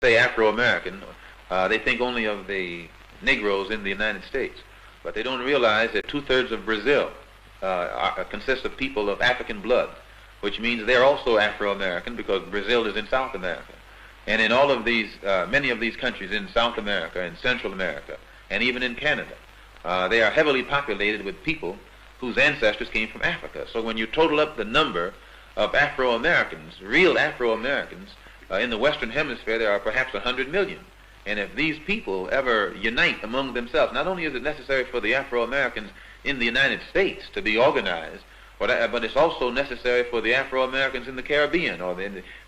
say Afro-American, they think only of the Negroes in the United States. But they don't realize that 2/3 of Brazil consists of people of African blood, which means they're also Afro-American because Brazil is in South America. And in all of these, many of these countries in South America and Central America, and even in Canada, they are heavily populated with people whose ancestors came from Africa. So when you total up the number of Afro-Americans, real Afro-Americans, in the Western Hemisphere, there are perhaps 100 million. And if these people ever unite among themselves, not only is it necessary for the Afro-Americans in the United States to be organized, but it's also necessary for the Afro-Americans in the Caribbean, or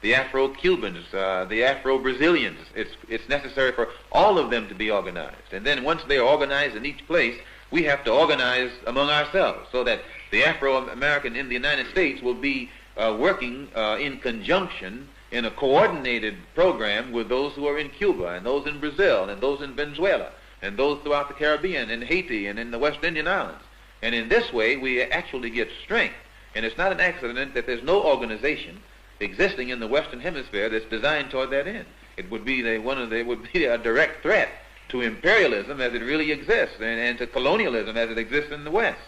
the Afro-Cubans, the Afro-Brazilians. It's necessary for all of them to be organized. And then once they are organized in each place, we have to organize among ourselves so that the Afro-American in the United States will be working in conjunction in a coordinated program with those who are in Cuba, and those in Brazil, and those in Venezuela, and those throughout the Caribbean, and Haiti, and in the West Indian Islands. And in this way, we actually get strength. And it's not an accident that there's no organization existing in the Western Hemisphere that's designed toward that end. It would be a direct threat to imperialism as it really exists, and to colonialism as it exists in the West.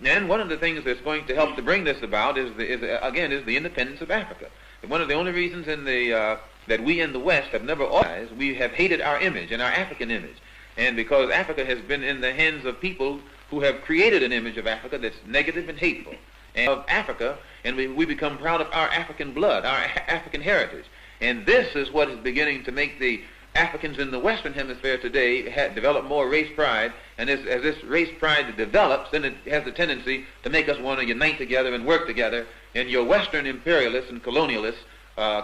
And one of the things that's going to help to bring this about is the independence of Africa. And one of the only reasons that we in the West have never organized, we have hated our image and our African image. And because Africa has been in the hands of people who have created an image of Africa that's negative and hateful, and of Africa, and we become proud of our African blood, our African heritage. And this is what is beginning to make the Africans in the Western Hemisphere today develop more race pride, and as this race pride develops, then it has the tendency to make us want to unite together and work together, and your Western imperialists and colonialists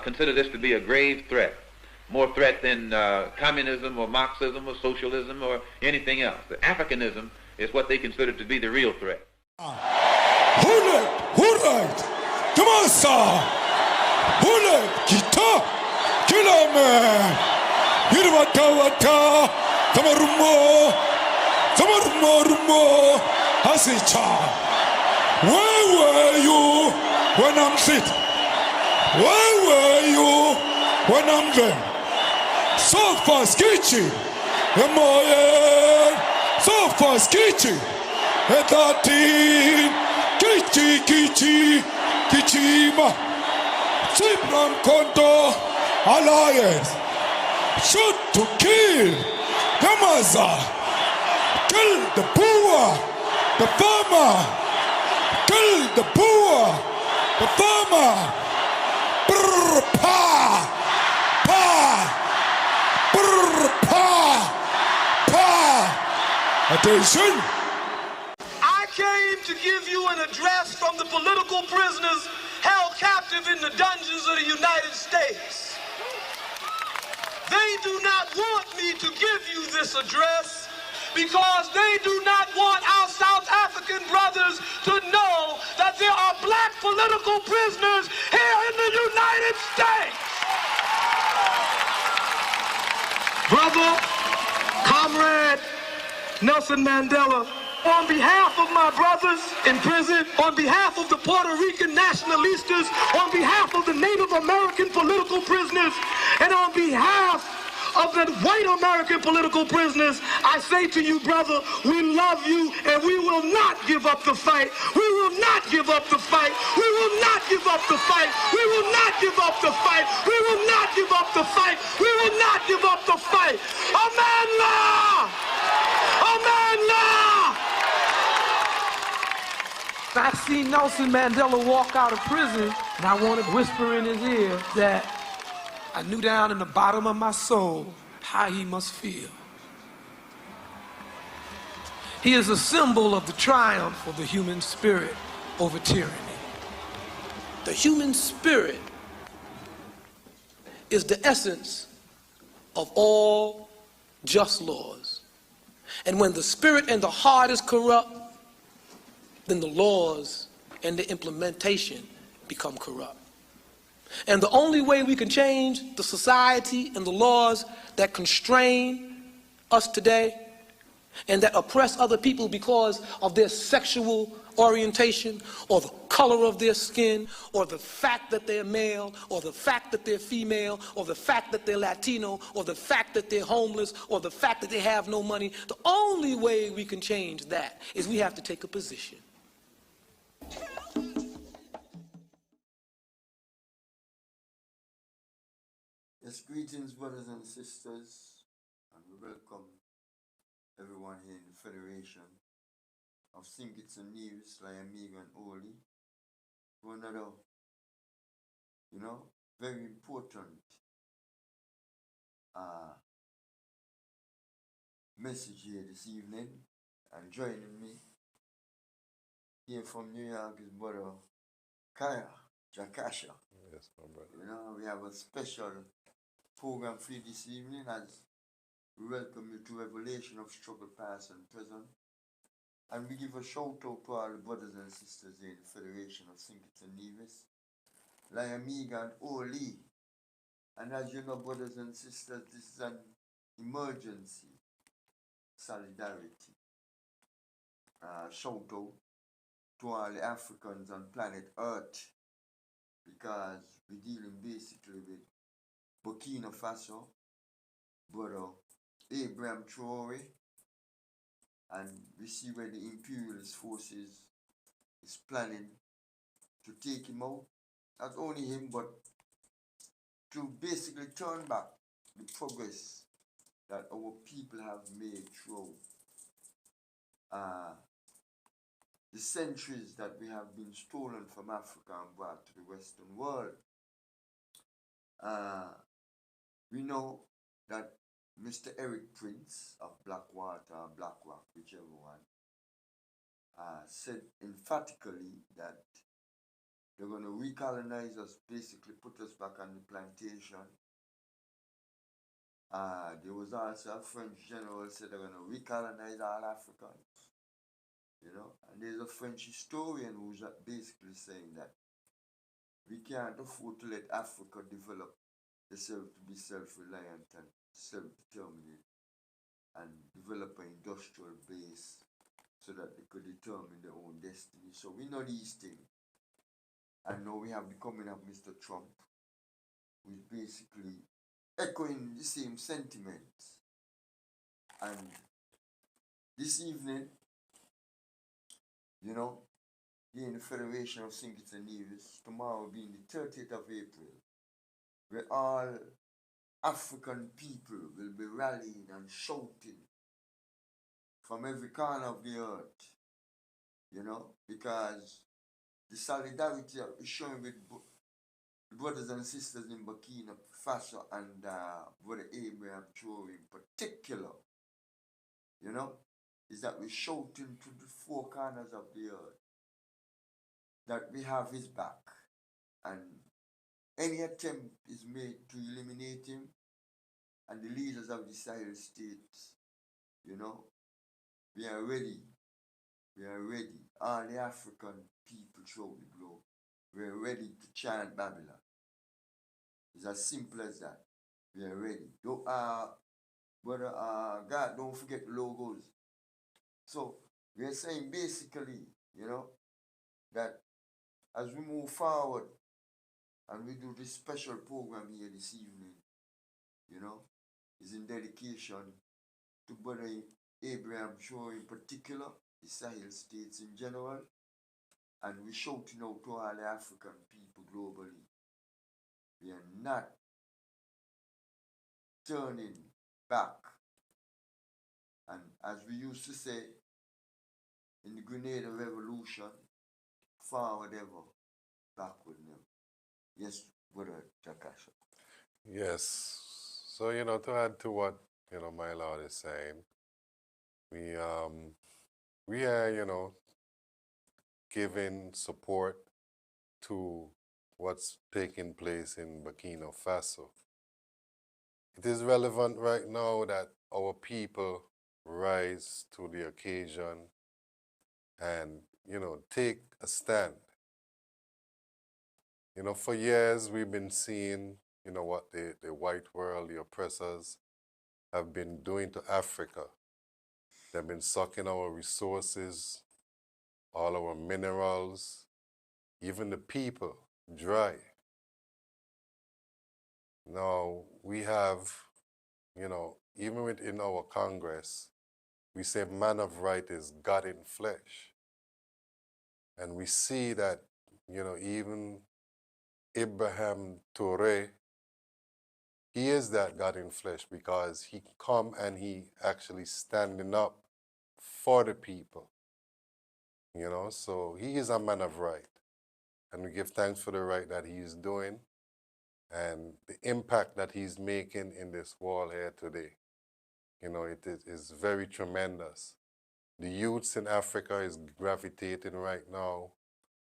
consider this to be a grave threat, more threat than communism or Marxism or socialism or anything else. The Africanism is what they consider to be the real threat. Hirwatawata, Tamarumo, Hasicha. Where were you when I'm sick? Where were you when I'm there? So far, skitchy, so far, skitchy, Etati, Kichima, Sipram Konto, Alliance. Shoot to kill, Yamaza, kill the poor, the farmer, kill the poor, the farmer, brr, pa, brr, pa, attention. I came to give you an address from the political prisoners held captive in the dungeons of the United States. They do not want me to give you this address because they do not want our South African brothers to know that there are black political prisoners here in the United States. Brother, comrade Nelson Mandela, on behalf of my brothers in prison, on behalf of the Puerto Rican nationalistas, on behalf of the Native American political prisoners, and on behalf of the white American political prisoners, I say to you, brother, we love you and we will not give up the fight. We will not give up the fight. We will not give up the fight. We will not give up the fight. We will not give up the fight. We will not give up the fight. Amen, law! Amen, law! I seen Nelson Mandela walk out of prison, and I wanted to whisper in his ear that I knew down in the bottom of my soul how he must feel. He is a symbol of the triumph of the human spirit over tyranny. The human spirit is the essence of all just laws. And when the spirit and the heart is corrupt, then the laws and the implementation become corrupt. And the only way we can change the society and the laws that constrain us today and that oppress other people because of their sexual orientation or the color of their skin or the fact that they're male or the fact that they're female or the fact that they're Latino or the fact that they're homeless or the fact that they have no money. The only way we can change that is we have to take a position. Yes, greetings, brothers and sisters, and we welcome everyone here in the Federation of Think It's a News, Amiga and Oli, for another, very important message here this evening. And joining me here from New York is brother Kaya Jakasha. Yes, my brother. We have a special program for you this evening as we welcome you to Revelation of Struggle Past and Present. And we give a shout out to all the brothers and sisters in the Federation of Think It's a Nevis, Amiga and Oli. And as you know, brothers and sisters, this is an emergency solidarity. Shout out to all the Africans on planet Earth, because we're dealing basically with Burkina Faso, brother Ibrahim Traore, and we see where the imperialist forces is planning to take him out. Not only him, but to basically turn back the progress that our people have made through the centuries that we have been stolen from Africa and brought to the Western world. We know that Mr. Eric Prince of Blackwater or Blackrock, whichever one, said emphatically that they're going to recolonize us, basically put us back on the plantation. There was also a French general who said they're going to recolonize all Africans. And there's a French historian who's basically saying that we can't afford to let Africa develop itself to be self-reliant and self-determined and develop an industrial base so that they could determine their own destiny. So we know these things. And now we have the coming of Mr. Trump, who is basically echoing the same sentiments. And this evening, here in the Federation of Think It's a Nevis, tomorrow being the 30th of April, where all African people will be rallying and shouting from every corner of the earth, because the solidarity that we're showing with the brothers and sisters in Burkina Faso and Brother Ibrahim Traore in particular, is that we're shouting to the four corners of the earth that we have his back, and any attempt is made to eliminate him and the leaders of the Sahel states, we are ready. We are ready. All the African people throughout the globe, we are ready to chant Babylon. It's as simple as that. We are ready. Brother God, don't forget the logos. So we are saying basically, that as we move forward and we do this special program here this evening, is in dedication to Brother Abraham Shaw in particular, the Sahel states in general, and we're shouting out to all the African people globally. We are not turning back. And as we used to say in the Grenada Revolution, forward ever, backward never. Yes, Brother Jakasha. Yes. So, to add to what, my Lord is saying, we are, giving support to what's taking place in Burkina Faso. It is relevant right now that our people rise to the occasion and, take a stand. For years we've been seeing, what the white world, the oppressors, have been doing to Africa. They've been sucking our resources, all our minerals, even the people, dry. Now, we have, even within our Congress, we say man of right is God in flesh. And we see that, even Ibrahim Traore, he is that God in flesh because he come and he actually standing up for the people. So he is a man of right. And we give thanks for the right that he is doing and the impact that he's making in this world here today. It is very tremendous. The youths in Africa is gravitating right now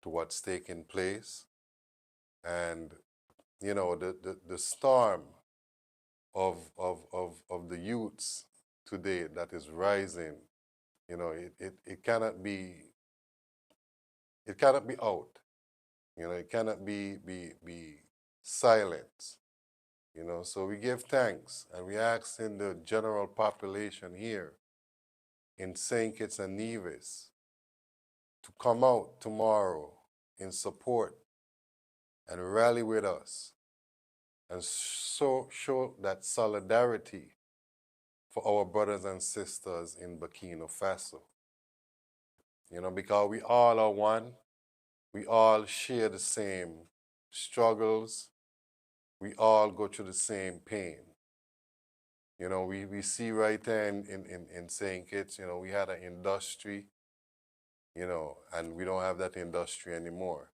to what's taking place. And, the storm of the youths today that is rising, it cannot be out. It cannot be silent. So we give thanks and we ask in the general population here in St. Kitts and Nevis to come out tomorrow in support and rally with us and show that solidarity for our brothers and sisters in Burkina Faso. Because we all are one, we all share the same struggles, we all go through the same pain. We see right there in St. Kitts, we had an industry, and we don't have that industry anymore.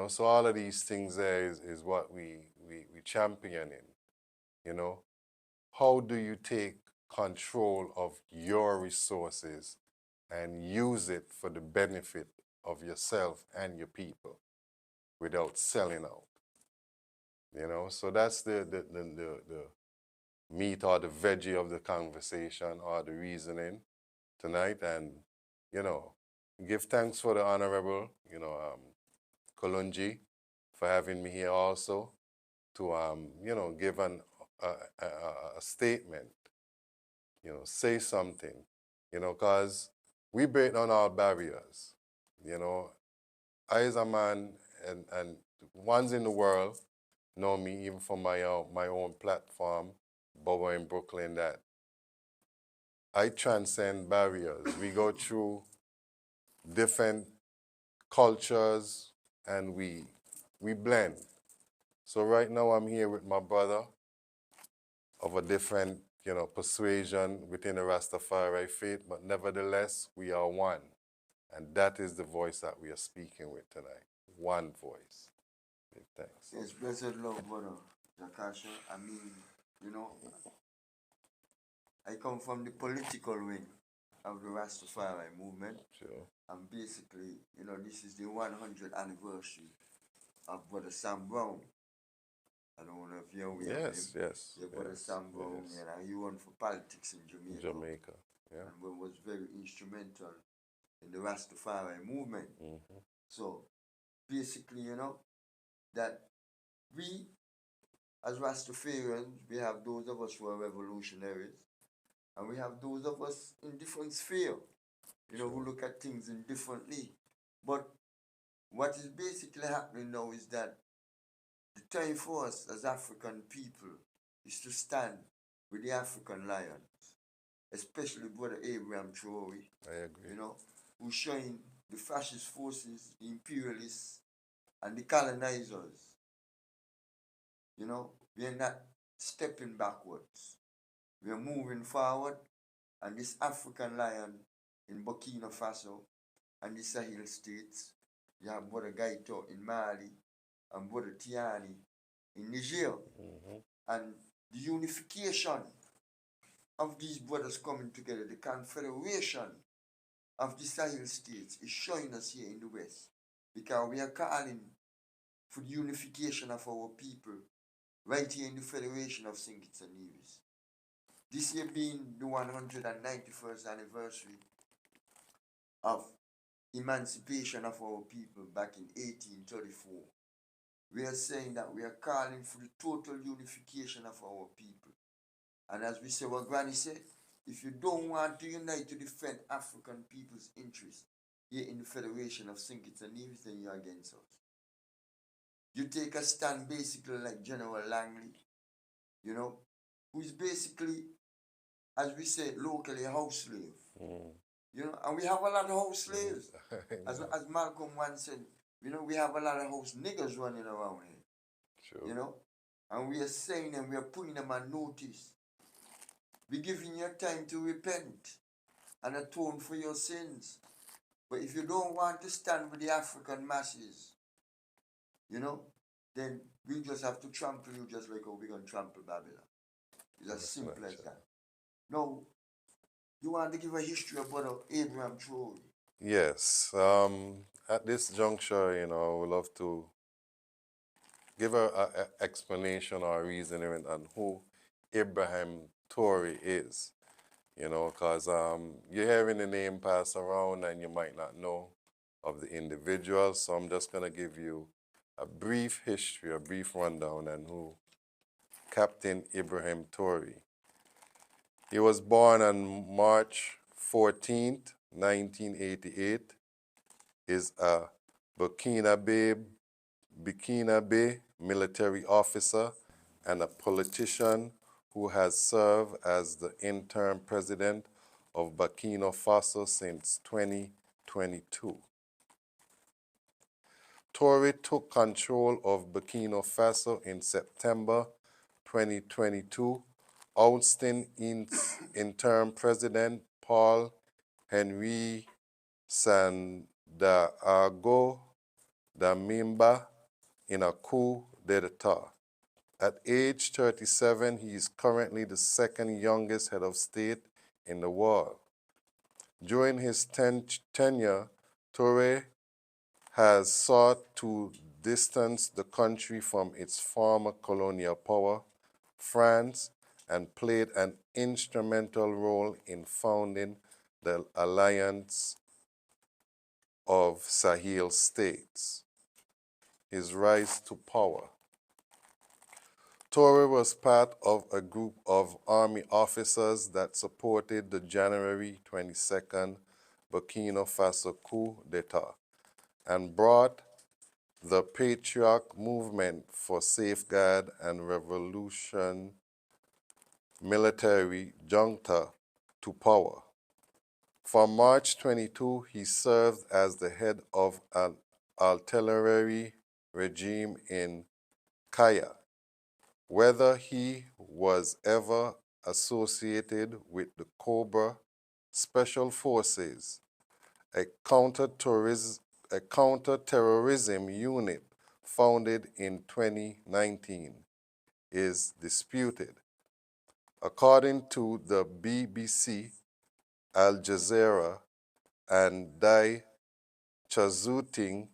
So all of these things there is what we championing. How do you take control of your resources and use it for the benefit of yourself and your people without selling out? So that's the meat or the veggie of the conversation or the reasoning tonight. And, give thanks for the Honorable, Kolonji for having me here also to, give a statement, say something, because we break down all barriers. I as a man and ones in the world know me even from my own platform, Bobo in Brooklyn, that I transcend barriers. We go through different cultures and we blend. So right now I'm here with my brother of a different, persuasion within the Rastafari faith, but nevertheless, we are one. And that is the voice that we are speaking with tonight. One voice. Thanks. Yes, blessed love, brother Jakasha. I mean, I come from the political wing of the Rastafari movement. Sure. And basically, this is the 100th anniversary of Brother Sam Brown. I don't know if you're aware of him. Yes. Your brother Sam Brown, and he won for politics in Jamaica. Yeah. And was very instrumental in the Rastafari movement. Mm-hmm. So basically, that we as Rastafarians, we have those of us who are revolutionaries, and we have those of us in different spheres, who look at things indifferently. But what is basically happening now is that the time for us as African people is to stand with the African lions, especially Brother Abraham Traore. I agree. Who's showing the fascist forces, the imperialists, and the colonizers. We are not stepping backwards. We are moving forward, and this African lion in Burkina Faso and the Sahel states, you have Brother Gaito in Mali and Brother Tiani in Niger. Mm-hmm. And the unification of these brothers coming together, the confederation of the Sahel states is showing us here in the West, because we are calling for the unification of our people right here in the Federation of St. Kitts and Nevis. This year being the 191st anniversary of emancipation of our people back in 1834. We are saying that we are calling for the total unification of our people. And as we say, what Granny said, if you don't want to unite to defend African people's interests, you're in the Federation of St. and Nevis, then you're against us. You take a stand basically like General Langley, you know, who's basically, as we say, locally a house slave. You know, and we have a lot of house slaves. As Malcolm once said, you know, we have a lot of house niggers running around here. Sure. You know, and we are saying them, we are putting them on notice. We're giving you time to repent and atone for your sins. But if you don't want to stand with the African masses, you know, then we just have to trample you just like how we're going to trample Babylon. It's as simple as that. Now, you want to give a history about Abraham Traore? Yes. At this juncture, you know, I would love to give a explanation or reasoning on who Ibrahim Traore is. You know, because you're hearing the name pass around and you might not know of the individual. So I'm just going to give you a brief history, a brief rundown on who Captain Ibrahim Traore. He was born on March 14th, 1988. Is a Burkina Faso military officer and a politician who has served as the interim president of Burkina Faso since 2022. Traore took control of Burkina Faso in September 2022, ousting interim president Paul Henri Sandaogo Damiba in a coup d'etat. At age 37, he is currently the second youngest head of state in the world. During his tenure, Traore has sought to distance the country from its former colonial power, France, and played an instrumental role in founding the Alliance of Sahel states. His rise to power. Traore was part of a group of army officers that supported the January 22nd Burkina Faso coup d'etat and brought the patriot movement for safeguard and revolution military junta to power. From March 22, he served as the head of an artillery regime in Kaya. Whether he was ever associated with the Cobra Special Forces, a counter-terrorism unit founded in 2019, is disputed. According to the BBC, Al Jazeera, and Die Zeitung,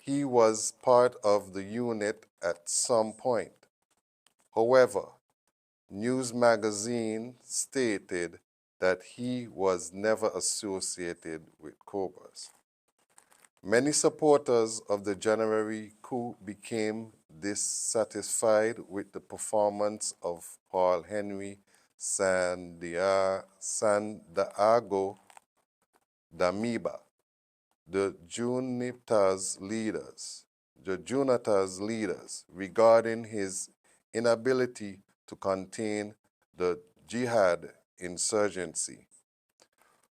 he was part of the unit at some point. However, News magazine stated that he was never associated with Cobras. Many supporters of the January coup became dissatisfied with the performance of Paul Henri Sandaogo Damiba, the Junta's leaders, regarding his inability to contain the jihad insurgency.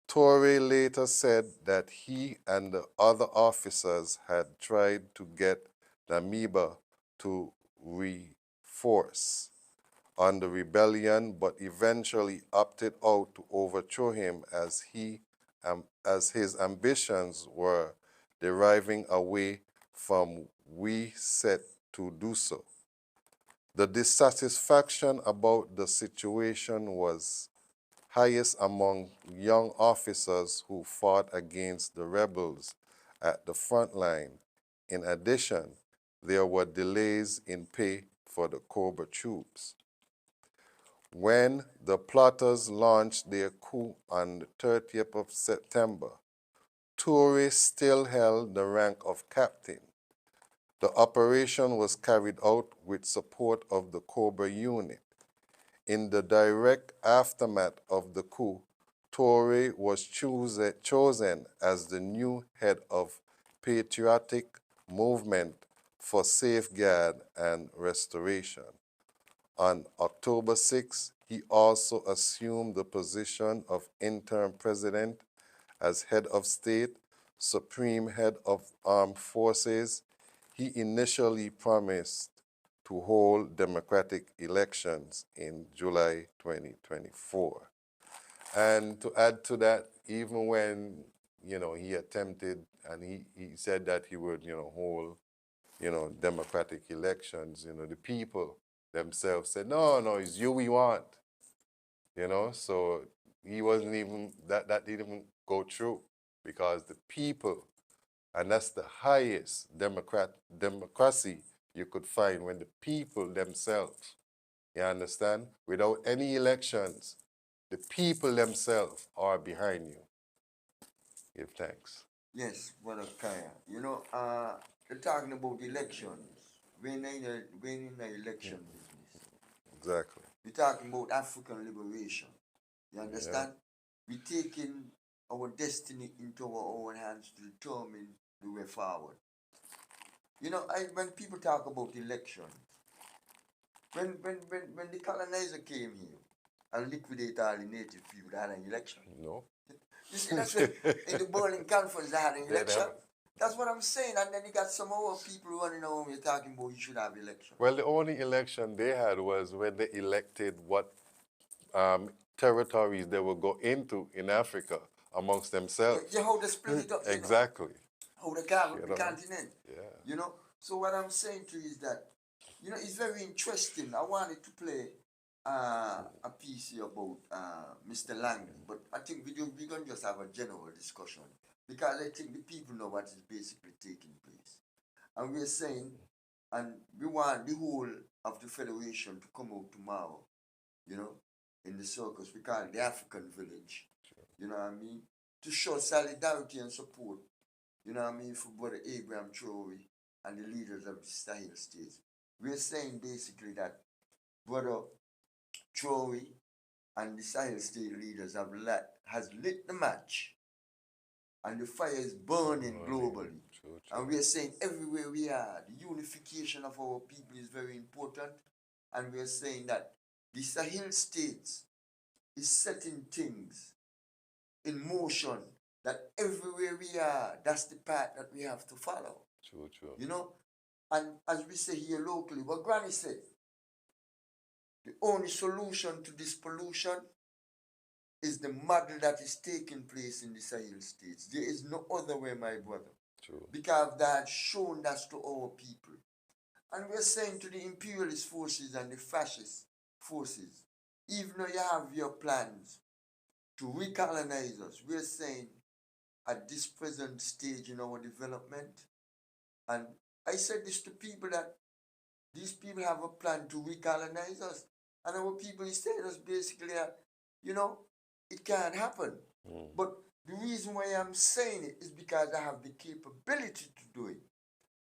Traore later said that he and the other officers had tried to get Damiba to reinforce on the rebellion, but eventually opted out to overthrow him as his ambitions were deriving away from we set to do so. The dissatisfaction about the situation was highest among young officers who fought against the rebels at the front line. In addition, there were delays in pay for the Cobra troops. When the plotters launched their coup on the 30th of September, Traore still held the rank of captain. The operation was carried out with support of the Cobra unit. In the direct aftermath of the coup, Traore was chosen as the new head of Patriotic Movement for Safeguard and Restoration. On October 6, he also assumed the position of interim president as head of state, supreme head of armed forces. He initially promised to hold democratic elections in July 2024. And to add to that, even when, he attempted and he said that he would, hold, democratic elections, the people themselves said, no, it's you we want, so he wasn't even, that didn't even go through because the people, and that's the highest democracy you could find when the people themselves, you understand, without any elections, the people themselves are behind you. Give thanks. Yes, Brother Kaya. You're talking about elections. We're in the election business. Exactly. We're talking about African liberation. You understand? We're taking our destiny into our own hands to determine the way forward. When people talk about elections, when the colonizer came here and liquidated all the native people, they had an election. No. You see, that's when in the Berlin Conference they had an They election. have- That's what I'm saying. And then you got some more people running around here talking about you should have election. Well, the only election they had was when they elected what territories they will go into in Africa amongst themselves. You how they split it up. Exactly. How they carve up You the know? continent. Yeah. So what I'm saying to you is that, it's very interesting. I wanted to play a piece here about Mr. Langdon, but I think we're going to just have a general discussion because I think the people know what is basically taking place. And we're saying, and we want the whole of the Federation to come out tomorrow, in the circus. We call it the African Village. You know what I mean? To show solidarity and support, for Brother Ibrahim Traore and the leaders of the Sahel states. We're saying basically that Brother Traore and the Sahel state leaders has lit the match, and the fire is burning globally. True. And we are saying everywhere we are, the unification of our people is very important. And we are saying that the Sahel states is setting things in motion that everywhere we are, that's the path that we have to follow. True. And as we say here locally, what Granny said, the only solution to this pollution is the model that is taking place in the Sahel states. There is no other way, my brother. True. Because they had shown that to our people. And we're saying to the imperialist forces and the fascist forces, even though you have your plans to recolonize us, we're saying at this present stage in our development, and I said this to people that these people have a plan to recolonize us, and our people is telling us basically that, it can't happen. But the reason why I'm saying it is because I have the capability to do it.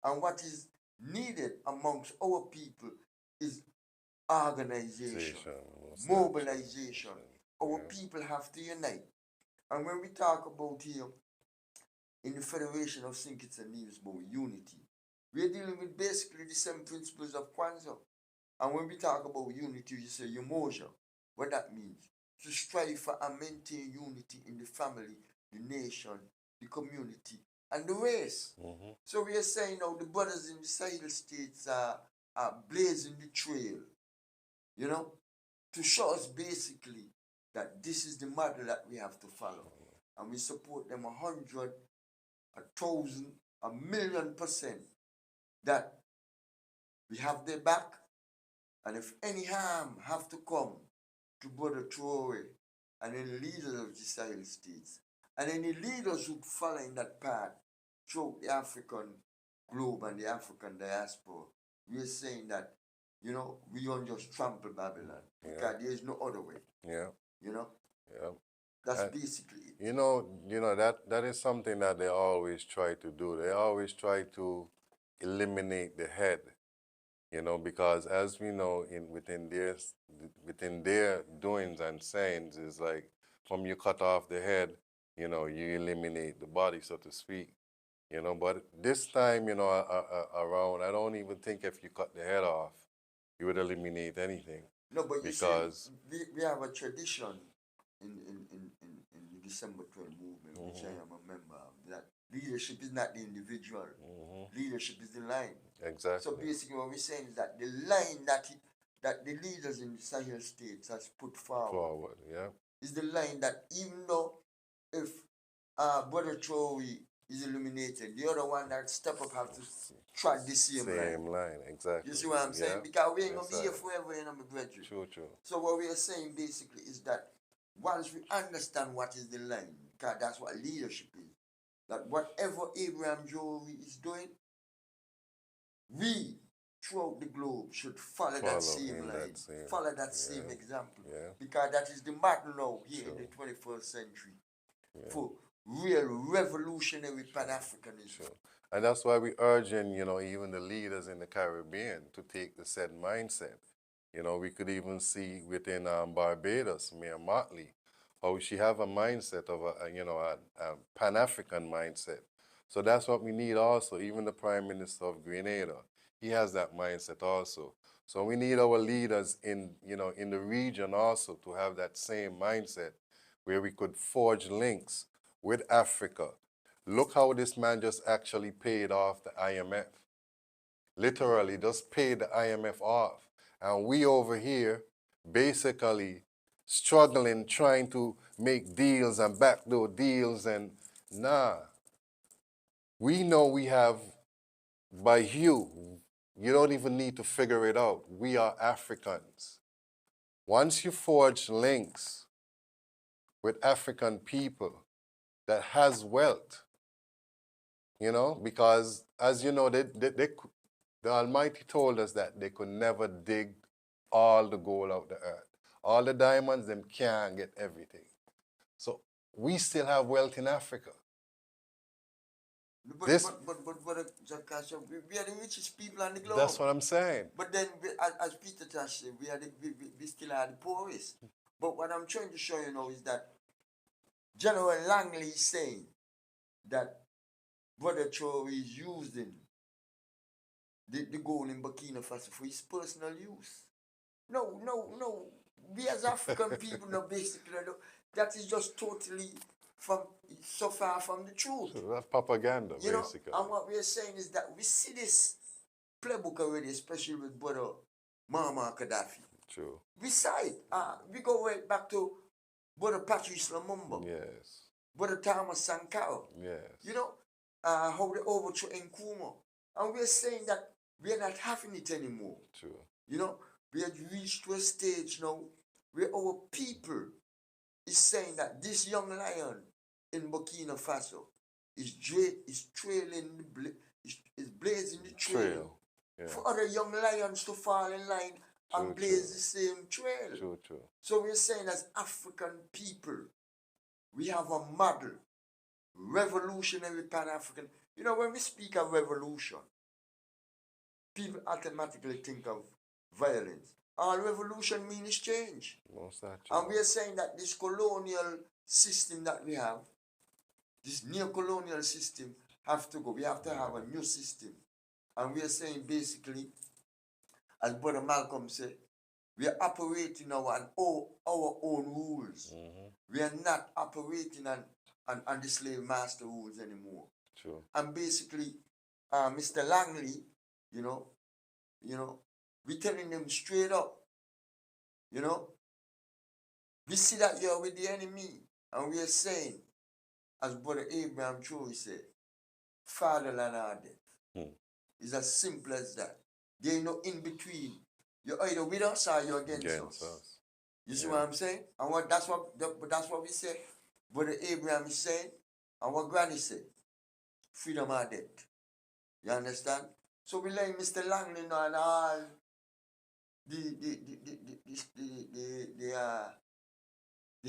And what is needed amongst our people is organization, mobilization. Our people have to unite. And when we talk about here in the Federation of St. Kitts and Nevis about unity, we're dealing with basically the same principles of Kwanzaa. And when we talk about unity, you say umoja. What that means? To strive for and maintain unity in the family, the nation, the community, and the race. So we are saying now the brothers in the Sahel states are blazing the trail, to show us basically that this is the model that we have to follow. And we support them 100, 1,000, 1,000,000% that we have their back. And if any harm have to come to Brother Traore and any leaders of the Sahel states, and any leaders who follow in that path throughout the African globe and the African diaspora, we are saying that, we don't just trample Babylon, because there is no other way. That's basically it. That is something that they always try to do. They always try to eliminate the head, because as we know, within their doings and sayings is like from you cut off the head, you know, you eliminate the body, so to speak. You know, but this time, you know, around, I don't even think if you cut the head off, you would eliminate anything. No, but you because see, we have a tradition in the December 12 movement, which I am a member of, that leadership is not the individual. Leadership is the line. exactly. So basically what we're saying is that the line that the leaders in the Sahel states has put forward yeah. is the line that even though if Brother Traore is eliminated, the other one that step up have to try the same line, exactly. You see what I'm saying? Because we ain't gonna be here forever, you know, my brethren. True. So what we are saying basically is that once we understand what is the line, because that's what leadership is, that whatever Abraham Jory is doing, we throughout the globe should follow that same line, follow that same example, because that is the model now here in the 21st century for real revolutionary Pan-Africanism. And that's why we urging, you know, even the leaders in the Caribbean to take the said mindset. You know, we could even see within Barbados, Mayor Motley, how she have a mindset of a Pan-African mindset. So that's what we need also. Even the Prime Minister of Grenada, he has that mindset also. So we need our leaders in the region also to have that same mindset, where we could forge links with Africa. Look how this man just actually paid off the IMF. Literally just paid the IMF off. And we over here basically struggling, trying to make deals and backdoor deals, and nah. We know we have, by you don't even need to figure it out. We are Africans. Once you forge links with African people that has wealth, you know, because as you know, the Almighty told us that they could never dig all the gold out the earth. All the diamonds, them can't get everything. So we still have wealth in Africa. But we are the richest people on the globe. That's what I'm saying. But then, as Peter Tosh said, we still are the poorest. But what I'm trying to show you now is that General Langley is saying that Brother Traore is using the gold in Burkina Faso for his personal use. No. We as African people, no, basically, that is just totally so far from the truth. So that's propaganda, basically. And what we are saying is that we see this playbook already, especially with Brother Muammar Gaddafi. True. We saw it. We go right back to Brother Patrice Lumumba. Yes. Brother Thomas Sankara. Yes. You know, how they overthrew Nkrumah. And we're saying that we're not having it anymore. True. You know, we have reached to a stage now where our people is saying that this young lion in Burkina Faso is trailing is blazing the trail. For other young lions to fall in line and blaze the same trail. True. So we're saying as African people, we have a model, revolutionary Pan-African. You know, when we speak of revolution, people automatically think of violence. All revolution means change. And we are saying that this colonial system that we have, this neo-colonial system, have to go. We have to have a new system. And we are saying basically, as Brother Malcolm said, we are operating our own rules. We are not operating on the slave master rules anymore. True. And basically, Mr. Langley, you know, we telling them straight up, you know, we see that you're with the enemy, and we are saying, as Brother Abraham Traore said, fatherland or death. It's as simple as that. There ain't no in between. You're either with us or you're against us. You see what I'm saying? And that's what we say. Brother Abraham is saying, and what Granny said, freedom or death. You understand? So we let Mr. Langley know and all the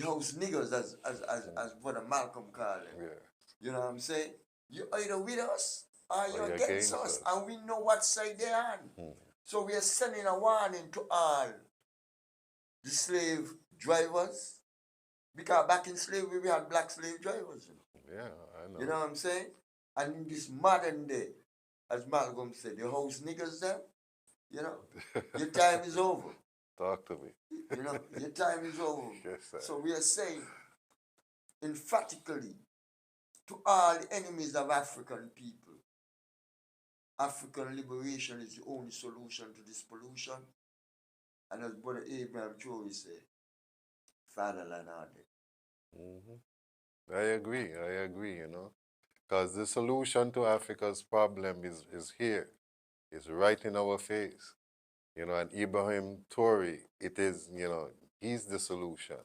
house niggers as Brother Malcolm called them. Yeah. You know what I'm saying? You're either with us or you're against us. And we know what side they're on. So we are sending a warning to all the slave drivers, Because back in slavery, we had black slave drivers. Yeah, I know. You know what I'm saying? And in this modern day, as Malcolm said, the house niggas them, you know, your time is over. Talk to me. You know, your time is over. Yes, sir. So we are saying emphatically to all the enemies of African people, African liberation is the only solution to this pollution. And as Brother Abraham Traore said, fatherland all day. Mm-hmm. I agree, you know. Because the solution to Africa's problem is here. It's right in our face. You know, and Ibrahim Traore, it is, you know, he's the solution.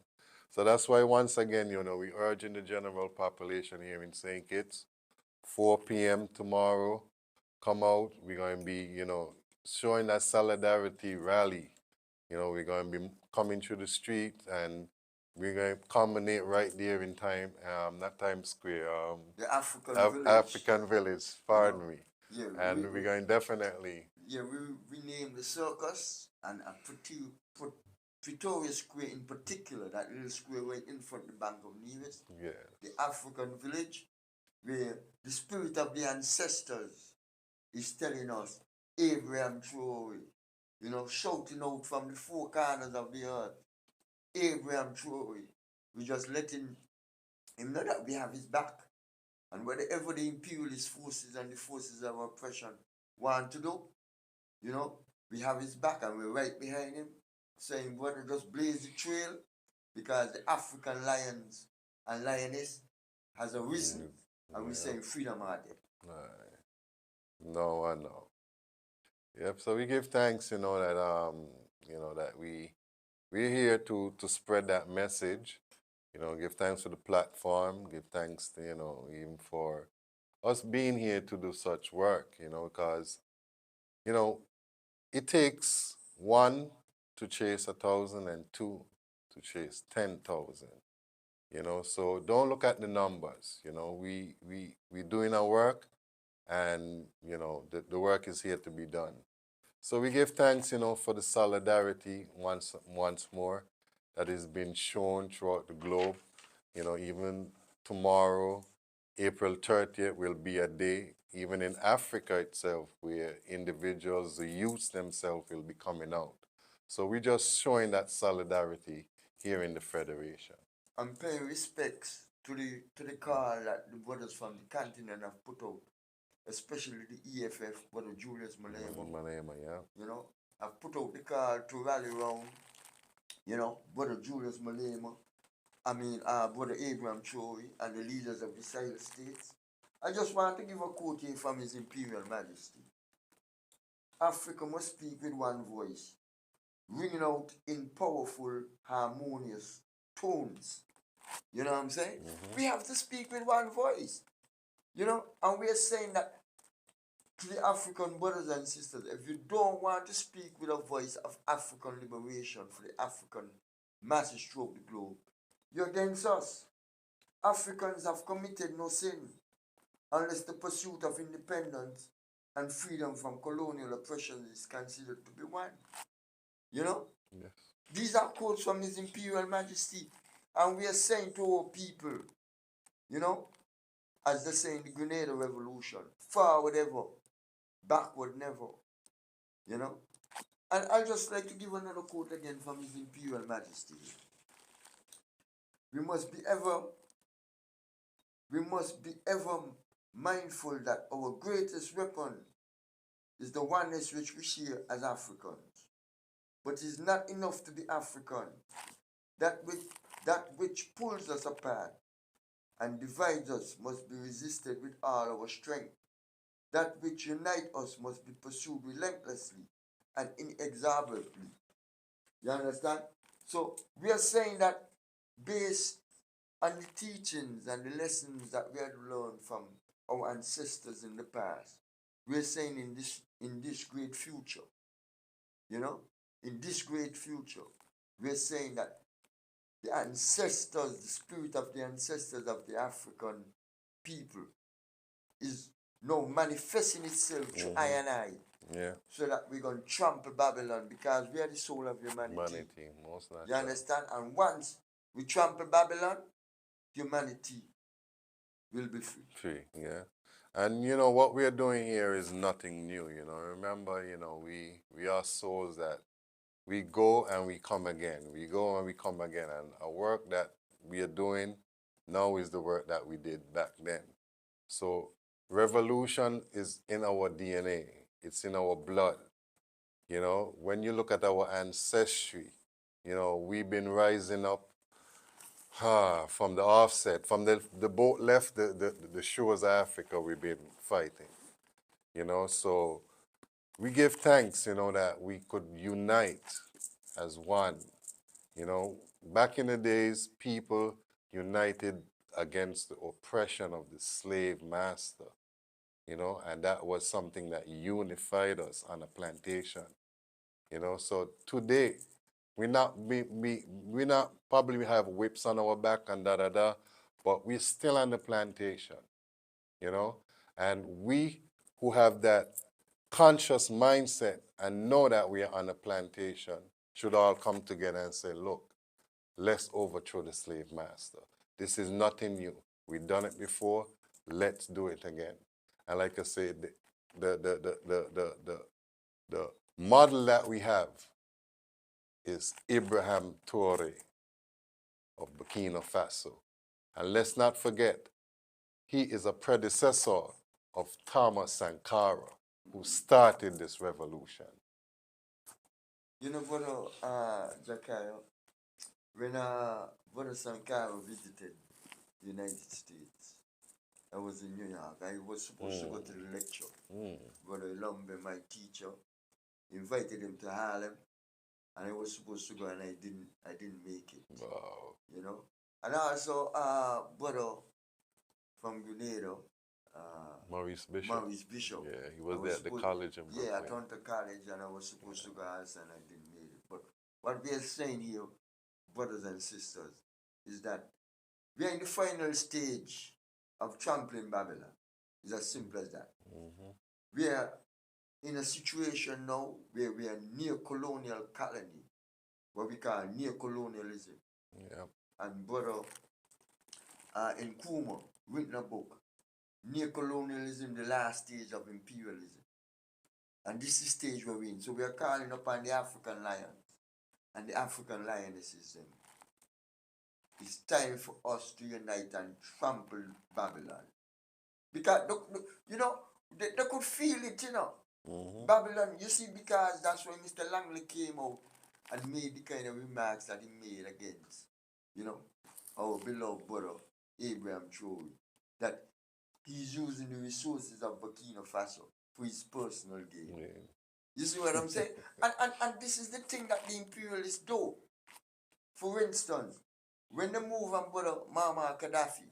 So that's why once again, you know, we urging the general population here in St. Kitts, 4 p.m. tomorrow, come out. We're going to be, you know, showing that solidarity rally. You know, we're going to be coming through the street and we're going to culminate right there in not Times Square, The African village. African Village, pardon me. Yeah, And we're going definitely. Yeah, we renamed the circus and Pretoria Square in particular, that little square right in front of the Bank of Nevis. Yeah. The African village, where the spirit of the ancestors is telling us, Abraham Traore, you know, shouting out from the four corners of the earth, Abraham Traore. We just letting him know that we have his back. And whatever the imperialist forces and the forces of oppression want to do, you know, we have his back and we're right behind him, saying, brother, just blaze the trail because the African lions and lioness has arisen and we're saying freedom out there. No, I know. Yep, so we give thanks, you know, that we're here to spread that message. You know, give thanks for the platform, give thanks to, you know, even for us being here to do such work, you know, because, you know, it takes 1 to chase 1,000 and 2 to chase 10,000. You know, so don't look at the numbers. You know, we doing our work, and you know the work is here to be done. So we give thanks, you know, for the solidarity once more that has been shown throughout the globe. You know, even tomorrow, April 30th, will be a day, even in Africa itself, where individuals, the youths themselves, will be coming out. So we're just showing that solidarity here in the Federation. I'm paying respects to the call that the brothers from the continent have put out, especially the EFF, Brother Julius Malema. Yeah. You know, I've put out the call to rally around, you know, Brother Julius Malema, Brother Abraham Traore and the leaders of the Sahel states. I just want to give a quote here from His Imperial Majesty. Africa must speak with one voice, ringing out in powerful, harmonious tones. You know what I'm saying? We have to speak with one voice. You know, and we are saying that to the African brothers and sisters, if you don't want to speak with a voice of African liberation for the African masses throughout the globe, you're against us. Africans have committed no sin unless the pursuit of independence and freedom from colonial oppression is considered to be one. You know? Yes. These are quotes from His Imperial Majesty. And we are saying to our people, you know, as they say in the Grenada Revolution, forward ever, backward never. You know? And I'd just like to give another quote again from His Imperial Majesty. We must be ever mindful that our greatest weapon is the oneness which we share as Africans. But it is not enough to be African. That which pulls us apart and divides us must be resisted with all our strength. That which unites us must be pursued relentlessly and inexorably. You understand? So we are saying that based on the teachings and the lessons that we had learned from our ancestors in the past, we are saying in this great future, you know, in this great future, we are saying that the ancestors, the spirit of the ancestors of the African people is now manifesting itself through I and I. Yeah. So that we're going to trample Babylon because we are the soul of humanity. Most natural. You understand? And once We trample Babylon, humanity will be free. Free, yeah. And you know what we are doing here is nothing new. You know, remember, you know, we are souls that we go and we come again. We go and we come again, and a work that we are doing now is the work that we did back then. So revolution is in our DNA. It's in our blood. You know, when you look at our ancestry, you know, we've been rising up from the offset, from the boat left the shores of Africa, we've been fighting. You know, so we give thanks, you know, that we could unite as one. You know, back in the days, people united against the oppression of the slave master, you know, and that was something that unified us on a plantation. You know, so today we not probably have whips on our back and da da da, but we're still on the plantation, you know, and we who have that conscious mindset and know that we are on a plantation should all come together and say, look, let's overthrow the slave master. This is nothing new. We've done it before. Let's do it again. And like I said, the model that we have is Ibrahim Traore of Burkina Faso. And let's not forget, he is a predecessor of Thomas Sankara, who started this revolution. You know, Brother Jakayo, when Brother Sankara visited the United States, I was in New York. I was supposed to go to the lecture. Brother Lumbe, my teacher, invited him to Harlem, and I was supposed to go, and I didn't make it. Wow. You know, and also brother from Grenada, Maurice Bishop. Maurice Bishop. Yeah, he was there at the college in Brooklyn. Yeah, I went to college, and I was supposed to go also, and I didn't make it. But what we are saying here, brothers and sisters, is that we are in the final stage of trampling Babylon. It's as simple as that. We are in a situation now where we are neo-colonial colony, what we call neo-colonialism. Yeah. And brother in Kuma written a book, Neo-Colonialism, the Last Stage of Imperialism. And this is the stage we're in. So we are calling upon the African lions and the African lionesses. It's time for us to unite and trample Babylon. Because, you know, they could feel it, you know. Babylon, you see, because that's when Mr. Langley came out and made the kind of remarks that he made against, you know, our beloved brother, Abraham Traore, that he's using the resources of Burkina Faso for his personal gain. Yeah. You see what I'm saying? and this is the thing that the imperialists do. For instance, when they move on brother Muammar Gaddafi,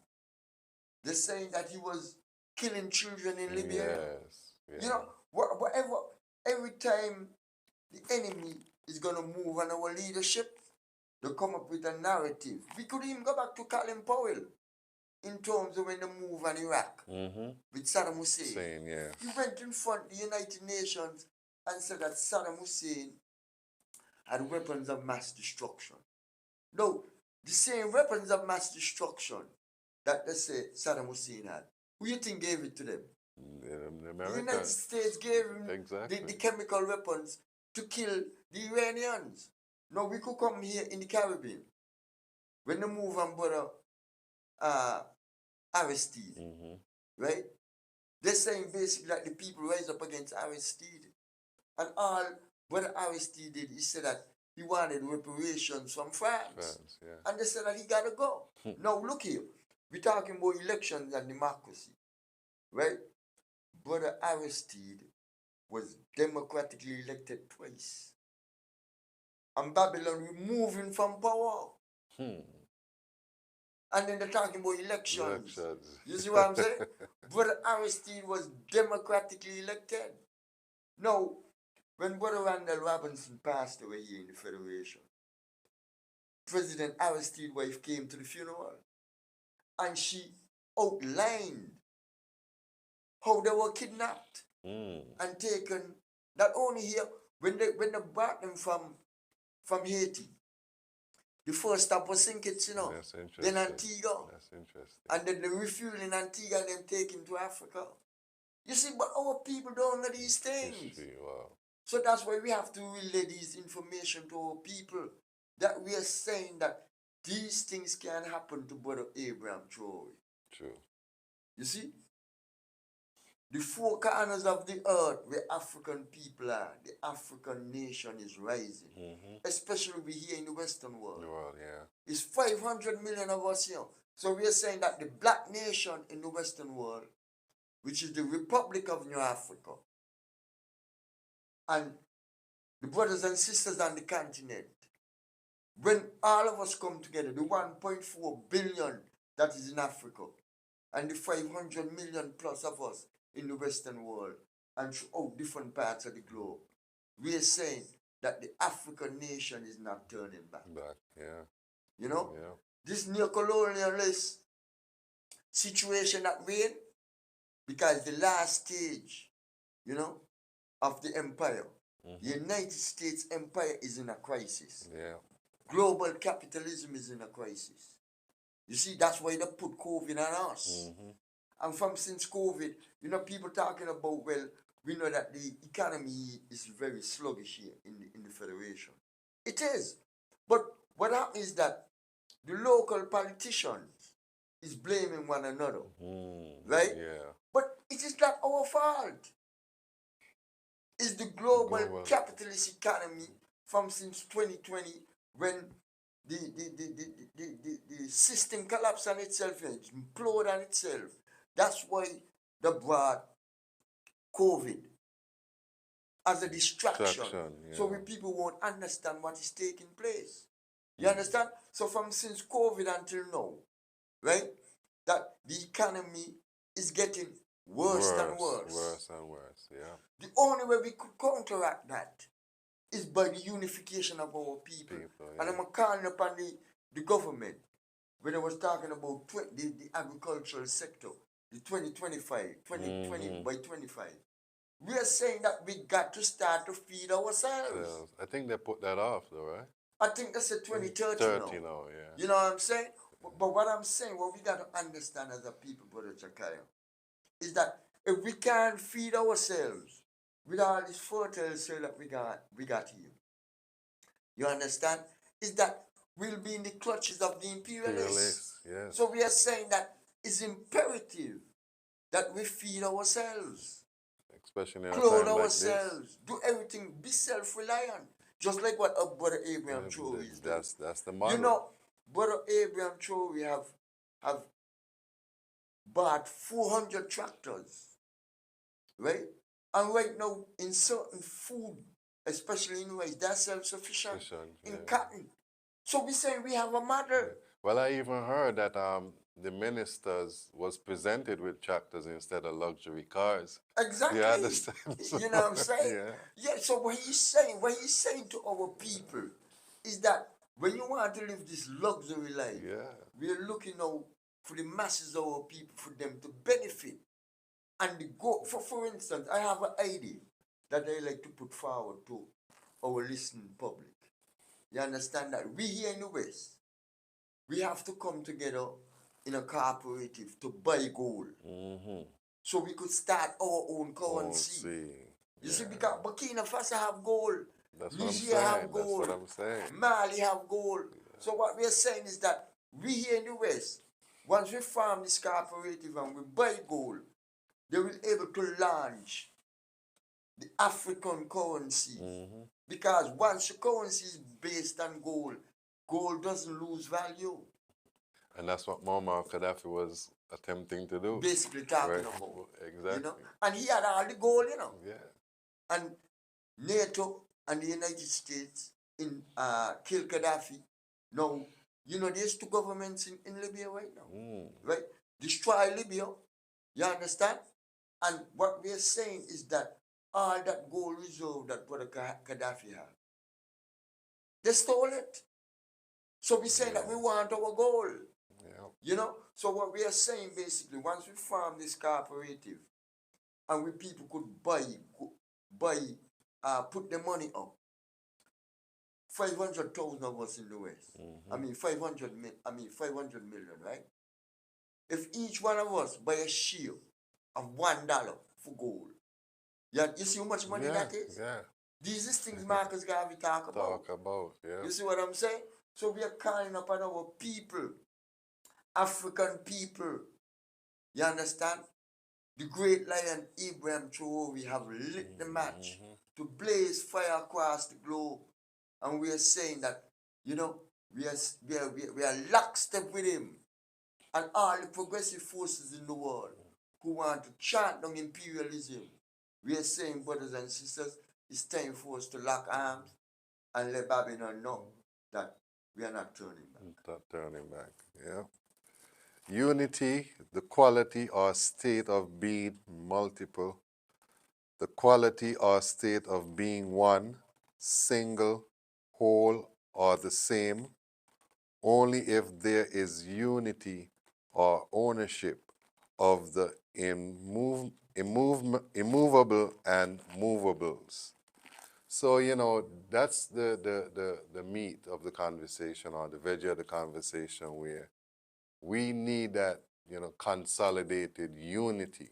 they're saying that he was killing children in Libya. Yes. Yeah. You know, whatever, every time the enemy is going to move on our leadership, they come up with a narrative. We could even go back to Colin Powell in terms of when they move on Iraq with Saddam Hussein. Yeah. He went in front of the United Nations and said that Saddam Hussein had weapons of mass destruction. No, the same weapons of mass destruction that they say Saddam Hussein had. Who you think gave it to them? The United States gave him the chemical weapons to kill the Iranians. Now we could come here in the Caribbean. When they move on brother Aristide, right? They're saying basically that the people rise up against Aristide. And all brother Aristide did, he said that he wanted reparations from France. Yeah. And they said that he gotta go. Now look here, we're talking about elections and democracy, right? Brother Aristide was democratically elected twice. And Babylon removing from power. And then they're talking about elections. You see what I'm saying? Brother Aristide was democratically elected. Now, when Brother Randall Robinson passed away here in the Federation, President Aristide's wife came to the funeral and she outlined how they were kidnapped and taken, not only here, when they brought them from Haiti, The first stop was St. Kitts, you know. That's interesting. Then Antigua. That's interesting. And then the refuel in Antigua and them taken to Africa. You see, but our people don't know these things. History, wow. So that's why we have to relay this information to our people. That we are saying that these things can happen to Brother Abraham Traore. True. You see? The four corners of the earth where African people are, the African nation is rising. Especially we here in the Western world. The world, yeah. It's 500 million of us here. So we are saying that the black nation in the Western world, which is the Republic of New Africa, and the brothers and sisters on the continent, when all of us come together, the 1.4 billion that is in Africa, and the 500 million plus of us in the Western world, and throughout different parts of the globe, we are saying that the African nation is not turning back. Back, yeah. You know? Yeah. This neo-colonialist situation that we're in, because the last stage, you know, of the empire, the United States empire is in a crisis. Yeah. Global capitalism is in a crisis. You see, that's why they put COVID on us. And since COVID, you know, people talking about, well, we know that the economy is very sluggish here in the Federation. It is. But what happens is that the local politicians is blaming one another. Right? Yeah. But it is not our fault. It's the global capitalist economy from since 2020 when the system collapsed on itself and it imploded on itself. That's why they brought COVID as a distraction. Yeah. So when people won't understand what is taking place. You understand? So since COVID until now, right, that the economy is getting worse and worse. Worse and worse, yeah. The only way we could counteract that is by the unification of our people. And I'm calling upon the government when I was talking about the agricultural sector, the 2025, 2020 by 25. We are saying that we got to start to feed ourselves. I think they put that off though, right? I think that's a 2030 now, yeah. You know what I'm saying? But what I'm saying, what we got to understand as a people, Brother Jakaya, is that if we can't feed ourselves with all this fertile soil that we got here, you understand? Is that we'll be in the clutches of the imperialists. Yes. So we are saying that it's imperative that we feed ourselves, especially in clothe time ourselves, like this. do everything, be self-reliant, just like what our Brother Abraham Traore is doing. That's the model. You know, Brother Abraham Traore have bought 400 tractors, right? And right now, in certain food, especially in rice, they're self-sufficient in cotton. So we're saying we have a model. Well, I even heard that the ministers was presented with tractors instead of luxury cars. Exactly. You understand? You know what I'm saying? Yeah, so what he's saying to our people is that when you want to live this luxury life, we're looking out for the masses of our people, for them to benefit. And for instance, I have an idea that I like to put forward to our listening public. You understand that we here in the West, we have to come together in a cooperative to buy gold. So we could start our own currency. You see, because Burkina Faso have gold. Niger have gold. That's what I'm saying. Mali have gold. So what we're saying is that we here in the West, once we form this cooperative and we buy gold, they will be able to launch the African currency. Because once your currency is based on gold, gold doesn't lose value. And that's what Muammar Gaddafi was attempting to do. Basically talking about. Exactly. You know? And he had all the gold, you know. Yeah. And NATO and the United States killed Gaddafi. Now, you know, there's two governments in Libya right now. Right? Destroy Libya. You understand? And what we're saying is that all that gold reserve that Brother Gaddafi had, they stole it. So we're saying that we want our gold. You know? So what we are saying basically, once we form this cooperative and we people could put the money up, 500,000 of us in the West. I mean, 500 million, right? If each one of us buy a share of $1 for gold, you see how much money Yeah, that is? yeah. These is things Marcus Garvey talk about. Talk about, yeah. You see what I'm saying? So we are calling upon our people, African people. You understand? The great lion Ibrahim Traore have lit the match to blaze fire across the globe. And we are saying that, you know, we are lockstep with him and all the progressive forces in the world who want to chant down imperialism. We are saying, brothers and sisters, it's time for us to lock arms and let Babylon know that we are not turning back. Not turning back, yeah. Unity, the quality or state of being multiple, the quality or state of being one, single, whole, or the same, only if there is unity or ownership of the immovable and movables. So, you know, that's the meat of the conversation or the veggie of the conversation where we need that, you know, consolidated unity.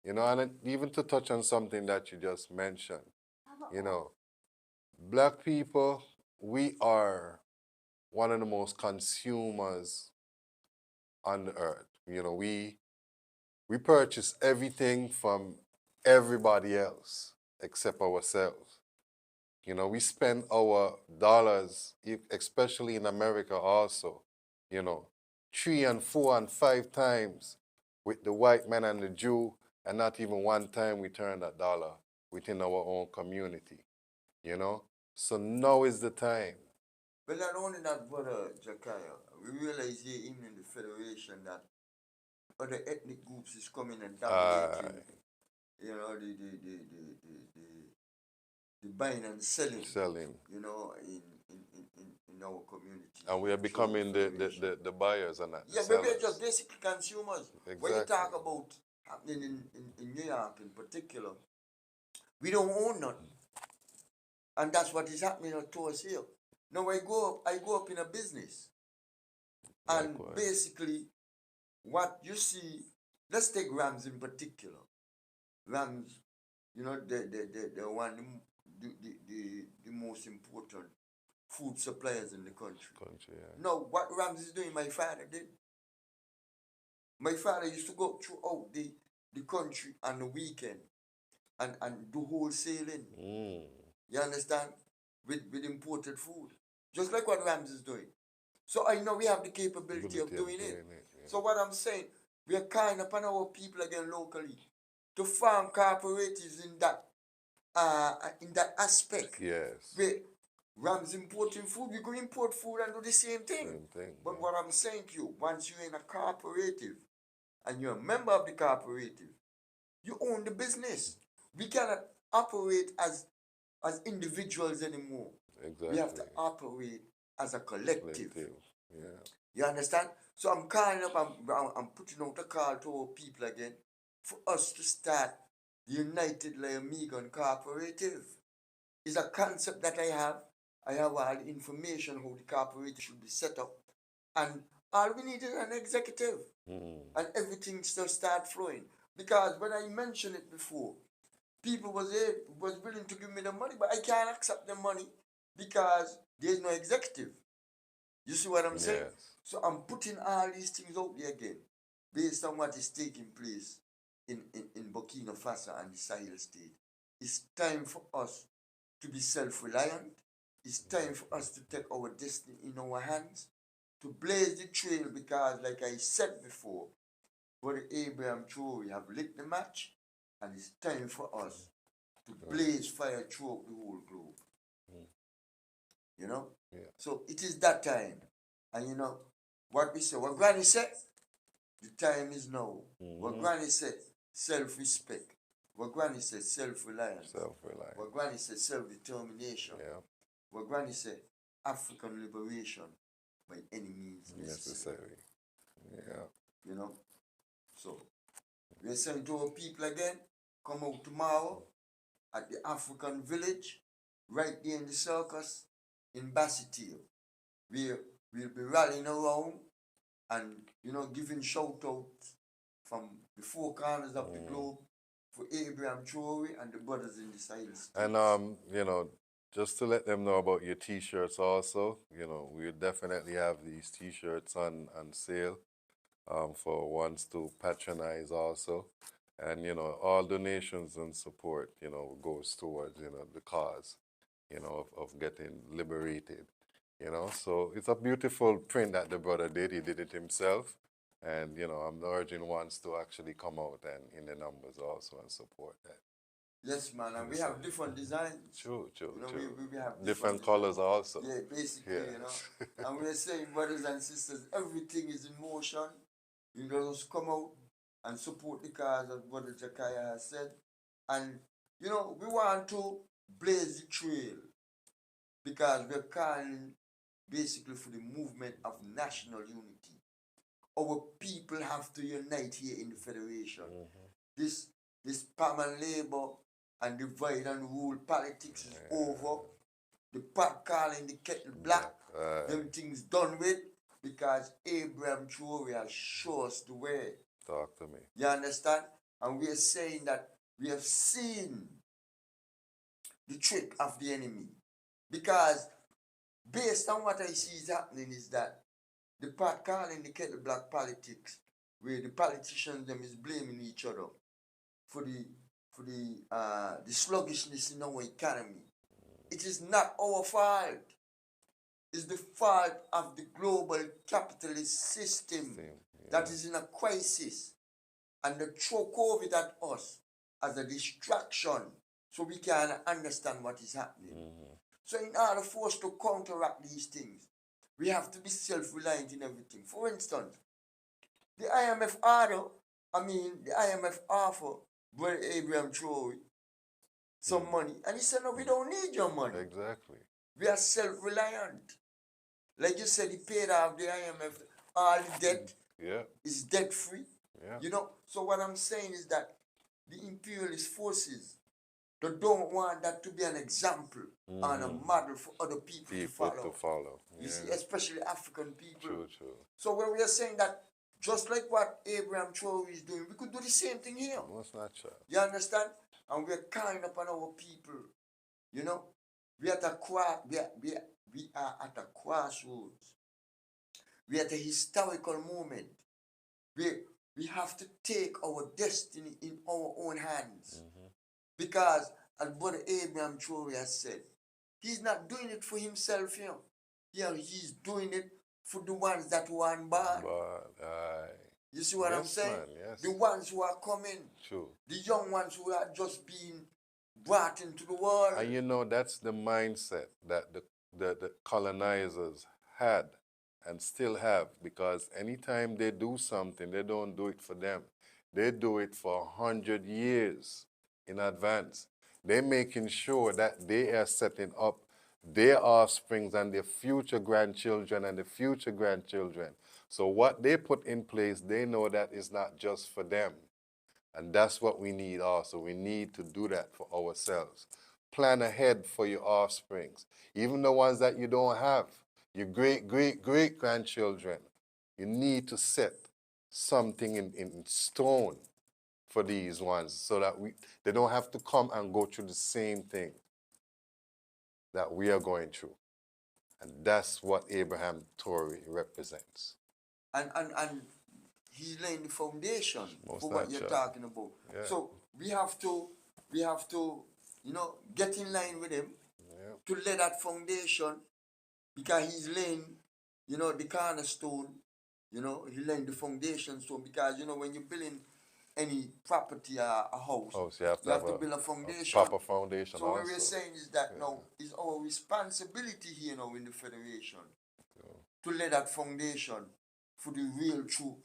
You know, and even to touch on something that you just mentioned, you know, black people, we are one of the most consumers on the earth. You know, we purchase everything from everybody else except ourselves. You know, we spend our dollars, especially in America also, you know, 3 and 4 and 5 times with the white man and the Jew, and not even one time we turn that dollar within our own community, you know? So now is the time. But not only that, brother Jakaya, we realize here even in the Federation that other ethnic groups is coming and dominating, you know, the buying and selling, you know, in our community. And we are becoming the buyers and not the yeah, sellers. we're just basically consumers. Exactly. When you talk about happening in New York in particular, we don't own nothing. And that's what is happening to us here. Now I go up in a business. And Likewise. basically, what you see, let's take Rams in particular. Rams, you know, they one the most important food suppliers in the country. Yeah. Now, what Rams is doing, my father did. My father used to go throughout the country on the weekend and do wholesaling. You understand? With imported food. Just like what Rams is doing. So I know we have the capability of doing it. Yeah. So what I'm saying, we are kind upon our people again locally to farm cooperatives in that aspect. Yes. Where Rams importing food, we go import food and do the same thing. But yeah. What I'm saying to you, once you're in a cooperative and you're a member of the cooperative, you own the business. We cannot operate as individuals anymore. Exactly. We have to operate as a collective. Yeah. You understand? So I'm calling up, I'm putting out a call to our people again for us to start the United Laomegan Cooperative. It's a concept that I have. I have all the information how the cooperative should be set up. And all we need is an executive. And everything still start flowing. Because when I mentioned it before, people was willing to give me the money, but I can't accept the money because there's no executive. You see what I'm saying? Yes. So I'm putting all these things out there again, based on what is taking place in Burkina Faso and the Sahel state. It's time for us to be self-reliant. It's time for us to take our destiny in our hands, to blaze the trail, because like I said before, Brother Ibrahim Traore have lit the match, and it's time for us to blaze fire throughout the whole globe. You know? Yeah. So it is that time. And you know, what we say, what Granny said, the time is now. What Granny said, self-respect. What Granny said, self-reliance. What Granny said, self-determination. Yeah. What Granny said, African liberation by any means necessary. Yeah. You know? So, we're saying to our people again, come out tomorrow at the African village, right there in the circus, in Basseterre. We'll be rallying around and, giving shout outs from the four corners of the globe for Ibrahim Traore and the brothers in the Sahel states. And just to let them know about your T-shirts also, we definitely have these T-shirts on sale for ones to patronize also. And, all donations and support, goes towards, the cause, of getting liberated, So it's a beautiful print that the brother did. He did it himself. And, I'm urging ones to actually come out and in the numbers also and support that. Yes, man, and we have different designs. True. We have different colors also. Yeah, basically, And we're saying, brothers and sisters, everything is in motion. Just come out and support the cause, as Brother Jakaya has said. And, we want to blaze the trail because we're calling basically for the movement of national unity. Our people have to unite here in the Federation. This palm and labor and divide and rule politics is over. The pot calling the kettle black, them things done with, because Ibrahim Traore has shown us the way. Talk to me. You understand? And we are saying that we have seen the trick of the enemy. Because based on what I see is happening is that the pot calling the kettle black politics, where the politicians them is blaming each other for the sluggishness in our economy. It is not our fault. It's the fault of the global capitalist system that is in a crisis, and they throw COVID at us as a distraction so we can understand what is happening. So in order for us to counteract these things, we have to be self-reliant in everything. For instance, the IMF offer Brother Ibrahim Traore some money, and he said, no, we don't need your money. Exactly. We are self-reliant. Like you said, he paid off the IMF, all the debt is debt-free. Yeah. So what I'm saying is that the imperialist forces, they don't want that to be an example and a model for other people to follow. You see, especially African people. True. So when we are saying that, just like what Ibrahim Traore is doing, we could do the same thing here. Most natural. You understand? And we're calling upon our people. We are at a crossroads. We are at a historical moment. We have to take our destiny in our own hands. Because, as Brother Abraham Traore has said, he's not doing it for himself here. He's doing it for the ones that weren't born. You see what I'm saying? Man, yes. The ones who are coming. True. The young ones who are just being brought into the world. And that's the mindset that the colonizers had and still have, because anytime they do something, they don't do it for them. They do it for 100 years in advance. They're making sure that they are setting up their offsprings and their future grandchildren and the future grandchildren. So what they put in place, they know that is not just for them. And that's what we need also. We need to do that for ourselves. Plan ahead for your offsprings, even the ones that you don't have, your great-great-great-grandchildren. You need to set something in stone for these ones so that they don't have to come and go through the same thing that we are going through. And that's what Ibrahim Traore represents. And he's laying the foundation Most for what you're talking about. Yeah. So we have to get in line with him to lay that foundation, because he's laying, the cornerstone, he's laying the foundation stone, because, when you're building any property, a house, you have to build a foundation. Proper foundation. So what we're saying is that now it's our responsibility here now in the Federation to lay that foundation for the real true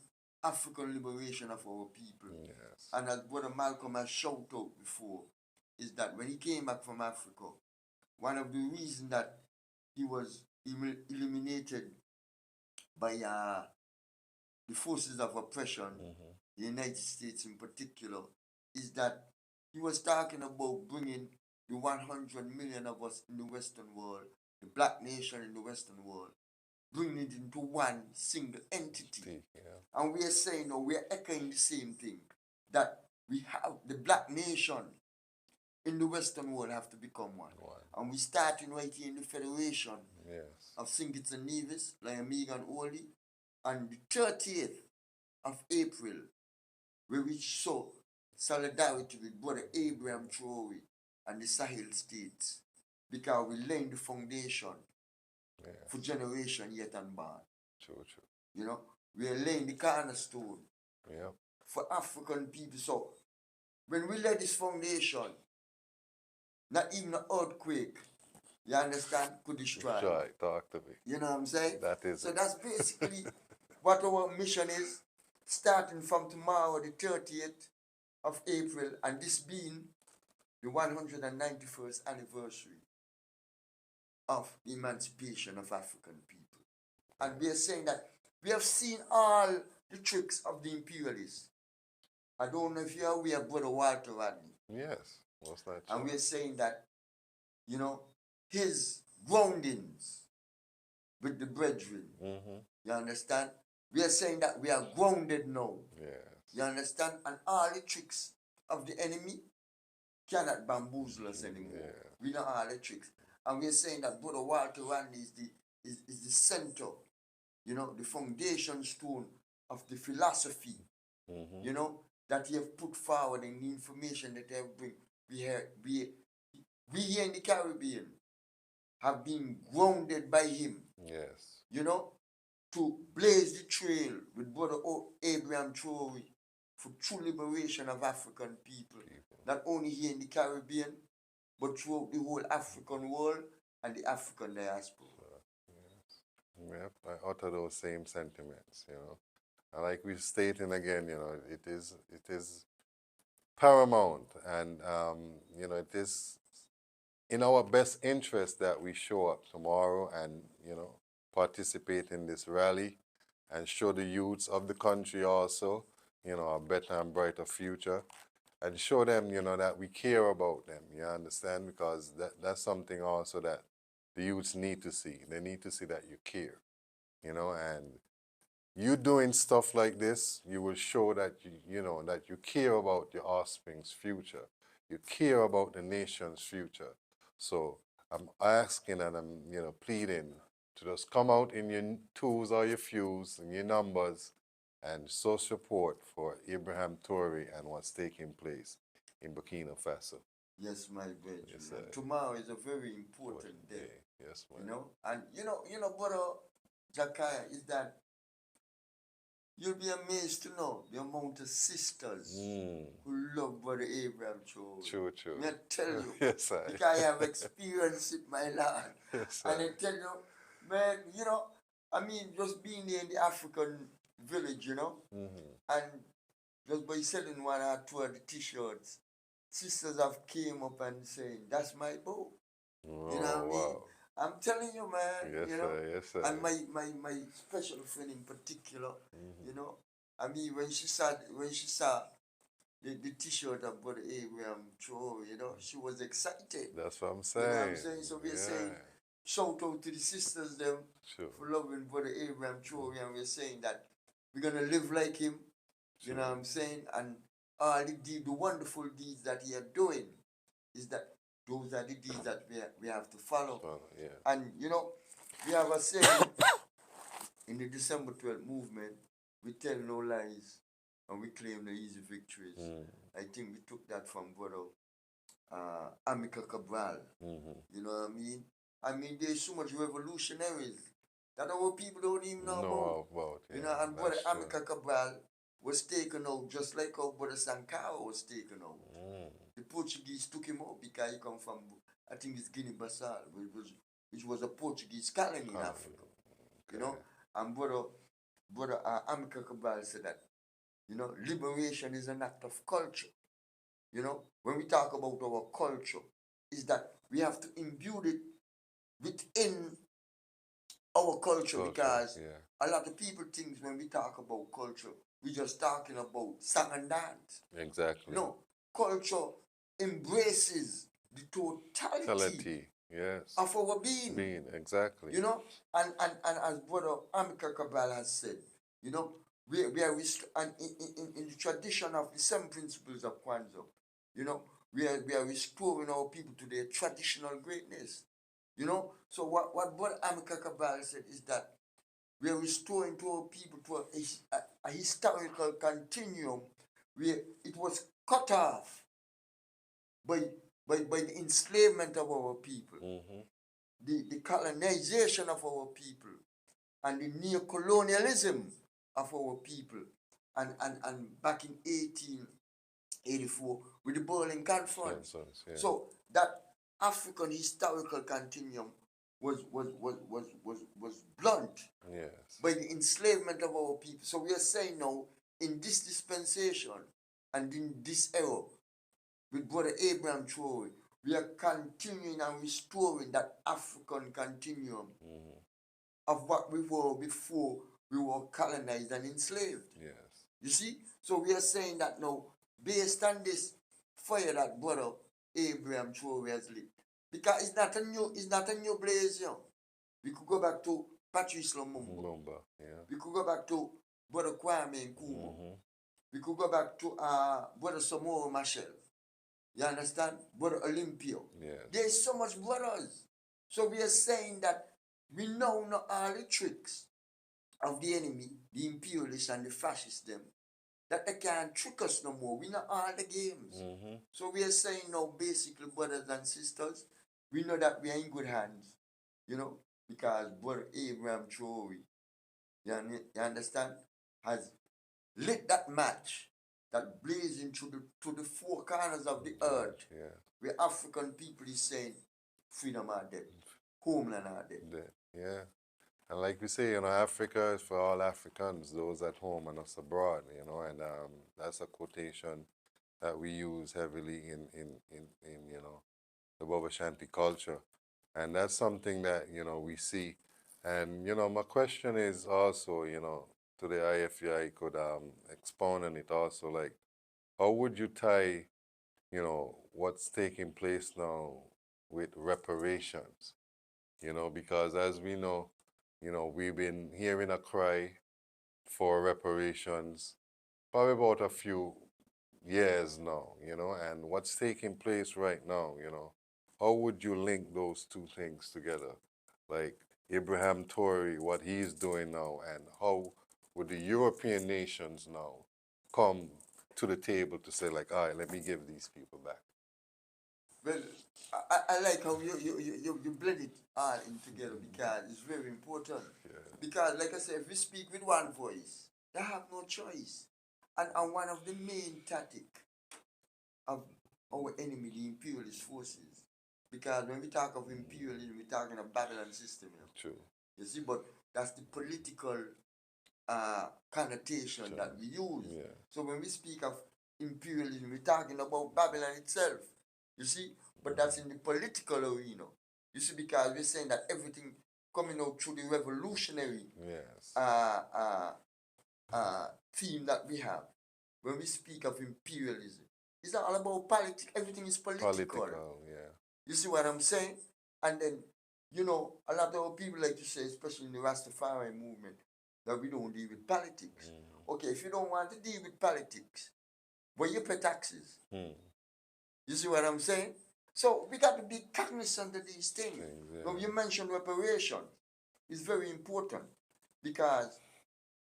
African liberation of our people. Yes. And as Brother Malcolm has shouted out before, is that when he came back from Africa, one of the reasons that he was eliminated by the forces of oppression, the United States in particular, is that he was talking about bringing the 100 million of us in the Western world the black nation in the Western world, bringing it into one single entity. Yeah. And we are saying, or we are echoing the same thing, that we have the black nation in the Western world have to become one. And we starting right here in the Federation of St. Kitts and Nevis, Lyamega and Oli, on the 30th of April, where we show solidarity with Brother Ibrahim Traore and the Sahel states, because we laying the foundation for generation yet unborn. True. You know, we are laying the cornerstone for African people. So when we lay this foundation, not even an earthquake, you understand, could destroy. Talk to me. You know what I'm saying? That is so that's basically what our mission is, starting from tomorrow, the 30th of April, and this being the 191st anniversary of the emancipation of African people. And we are saying that we have seen all the tricks of the imperialists. I don't know if you're aware, Brother Walter Rodney. Yes, most not true. And we are saying that, you know, his groundings with the brethren, you understand? We are saying that we are grounded now. Yes. You understand? And all the tricks of the enemy cannot bamboozle us anymore. Yeah. We know all the tricks. And we are saying that Brother Walter Rodney is the center, you know, the foundation stone of the philosophy, you know, that he have put forward and the information that they have bring. We here in the Caribbean have been grounded by him. Yes. You know, to blaze the trail with Brother Abraham Traore for true liberation of African people. Not only here in the Caribbean, but throughout the whole African world and the African diaspora. Yep, I utter those same sentiments, you know. And like we're stating again, you know, it is paramount, and you know, it is in our best interest that we show up tomorrow and, you know, participate in this rally and show the youths of the country also, you know, a better and brighter future, and show them, you know, that we care about them, you understand? Because that's something also that the youths need to see. They need to see that you care, you know, and you doing stuff like this, you will show that you know, that you care about your offspring's future. You care about the nation's future. So I'm asking and I'm, you know, pleading to just come out in your twos or your fews and your numbers and show support for Ibrahim Traore and what's taking place in Burkina Faso. Yes, my brethren. Yes, tomorrow is a very important day. Yes, man. You know, and you know, Brother Jakaya, is that you'll be amazed to know the amount of sisters who love Brother Abraham Traore. True. I tell you, yes, I. because I have experienced it, my lord. Yes, and I tell you, man, you know, I mean, just being there in the African village, you know, and just by selling one or two of the t-shirts, sisters have came up and saying, "That's my bow." Oh, you know what I mean? Wow. I'm telling you, man. Yes, you know, sir. Yes, sir. and my special friend in particular, you know, I mean, when she saw the t-shirt of Brother Abraham Traore, you know, she was excited. That's what I'm saying. You know what I'm saying? So we're saying, shout out to the sisters them for loving Brother Abraham Traore, and we're saying that we're gonna live like him. You know what I'm saying? And all the wonderful deeds that he are doing is that those are the deeds that we have to follow. And you know, we have a saying in the December 12th movement: we tell no lies and we claim the easy victories. I think we took that from Brother Amika Cabral. You know what I mean? I mean, there's so much revolutionaries that our people don't even know about. You know, and Brother Amika Cabral was taken out just like how Brother Sankara was taken out. The Portuguese took him out because he come from, I think it's Guinea-Bissau, which was a Portuguese colony in Africa. You know, and Brother Amika Cabral said that, you know, liberation is an act of culture. You know, when we talk about our culture, is that we have to imbue it within our culture because a lot of people think when we talk about culture, we're just talking about song and dance. Exactly. No, culture embraces the totality Yes. of our being. Being, exactly. You know, and as Brother Amika Cabral has said, you know, we are and in the tradition of the 7 principles of Kwanzaa, you know, we are restoring our people to their traditional greatness. You know, so what Brother Amika Cabral said is that we are restoring to our people to a historical continuum where it was cut off by the enslavement of our people, the colonization of our people, and the neo-colonialism of our people, and back in 1884 with the Berlin Conference. Yeah. So that African historical continuum was blunt Yes. by the enslavement of our people. So we are saying now, in this dispensation and in this era, with Brother Abraham Traore, we are continuing and restoring that African continuum of what we were before we were colonized and enslaved. Yes. You see? So we are saying that now, based on this fire that Brother Abraham Traore has lit, because it's not a new blaze, you know. We could go back to Patrice Lumumba. Yeah. We could go back to Brother Kwame Nkrumah. We could go back to Brother Samora Machel. You understand? Brother Olympio. Yes. There's so much brothers. So we are saying that we know not all the tricks of the enemy, the imperialists and the fascists them, that they can't trick us no more. We know all the games. So we are saying now, basically, brothers and sisters, we know that we are in good hands, you know, because Brother Abraham Traore, you understand, has lit that match that blazing to the four corners of the earth, where African people is saying freedom are dead, homeland are dead. Yeah. And like we say, you know, Africa is for all Africans, those at home and us abroad, you know, and that's a quotation that we use heavily in you know, the Baba Shanti culture. And that's something that, you know, we see. And, you know, my question is also, you know, to the IFEI could expound on it also, like, how would you tie, you know, what's taking place now with reparations? You know, because as we know, you know, we've been hearing a cry for reparations probably about a few years now, you know, and what's taking place right now, you know, how would you link those two things together? Like Ibrahim Traore, what he's doing now, and how would the European nations now come to the table to say, like, all right, let me give these people back? Well, I like how you blend it all in together, because it's very important. Because, like I said, if we speak with one voice, they have no choice. And one of the main tactics of our enemy, the imperialist forces, because when we talk of imperialism, we're talking of Babylon system. True. You see, but that's the political connotation that we use. So when we speak of imperialism, we're talking about Babylon itself. You see, but that's in the political arena. You see, because we're saying that everything coming out through the revolutionary theme that we have. When we speak of imperialism, it's not all about politics. Everything is political. You see what I'm saying? And then, you know, a lot of people like to say, especially in the Rastafari movement, that we don't deal with politics. Okay, if you don't want to deal with politics, well, you pay taxes. You see what I'm saying? So we got to be cognizant of these things. When you mentioned reparation, it's very important, because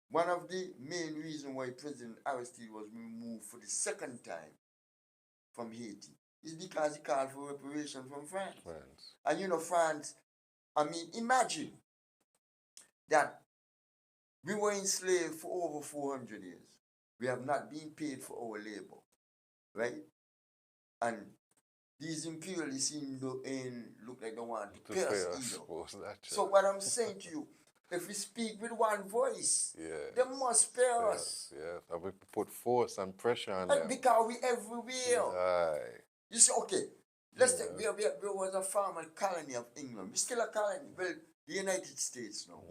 one of the main reasons why President Aristide was removed for the second time from Haiti is because he called for reparation from France. And you know, France, I mean, imagine that we were enslaved for over 400 years. We have not been paid for our labor, right? And these imperialists look like they want to pay us either. So what I'm saying to you, if we speak with one voice, they must pay us. And we put force and pressure on them. Because we everywhere. You see, okay, let's take, we was a former colony of England. We're still a colony. Well, the United States now.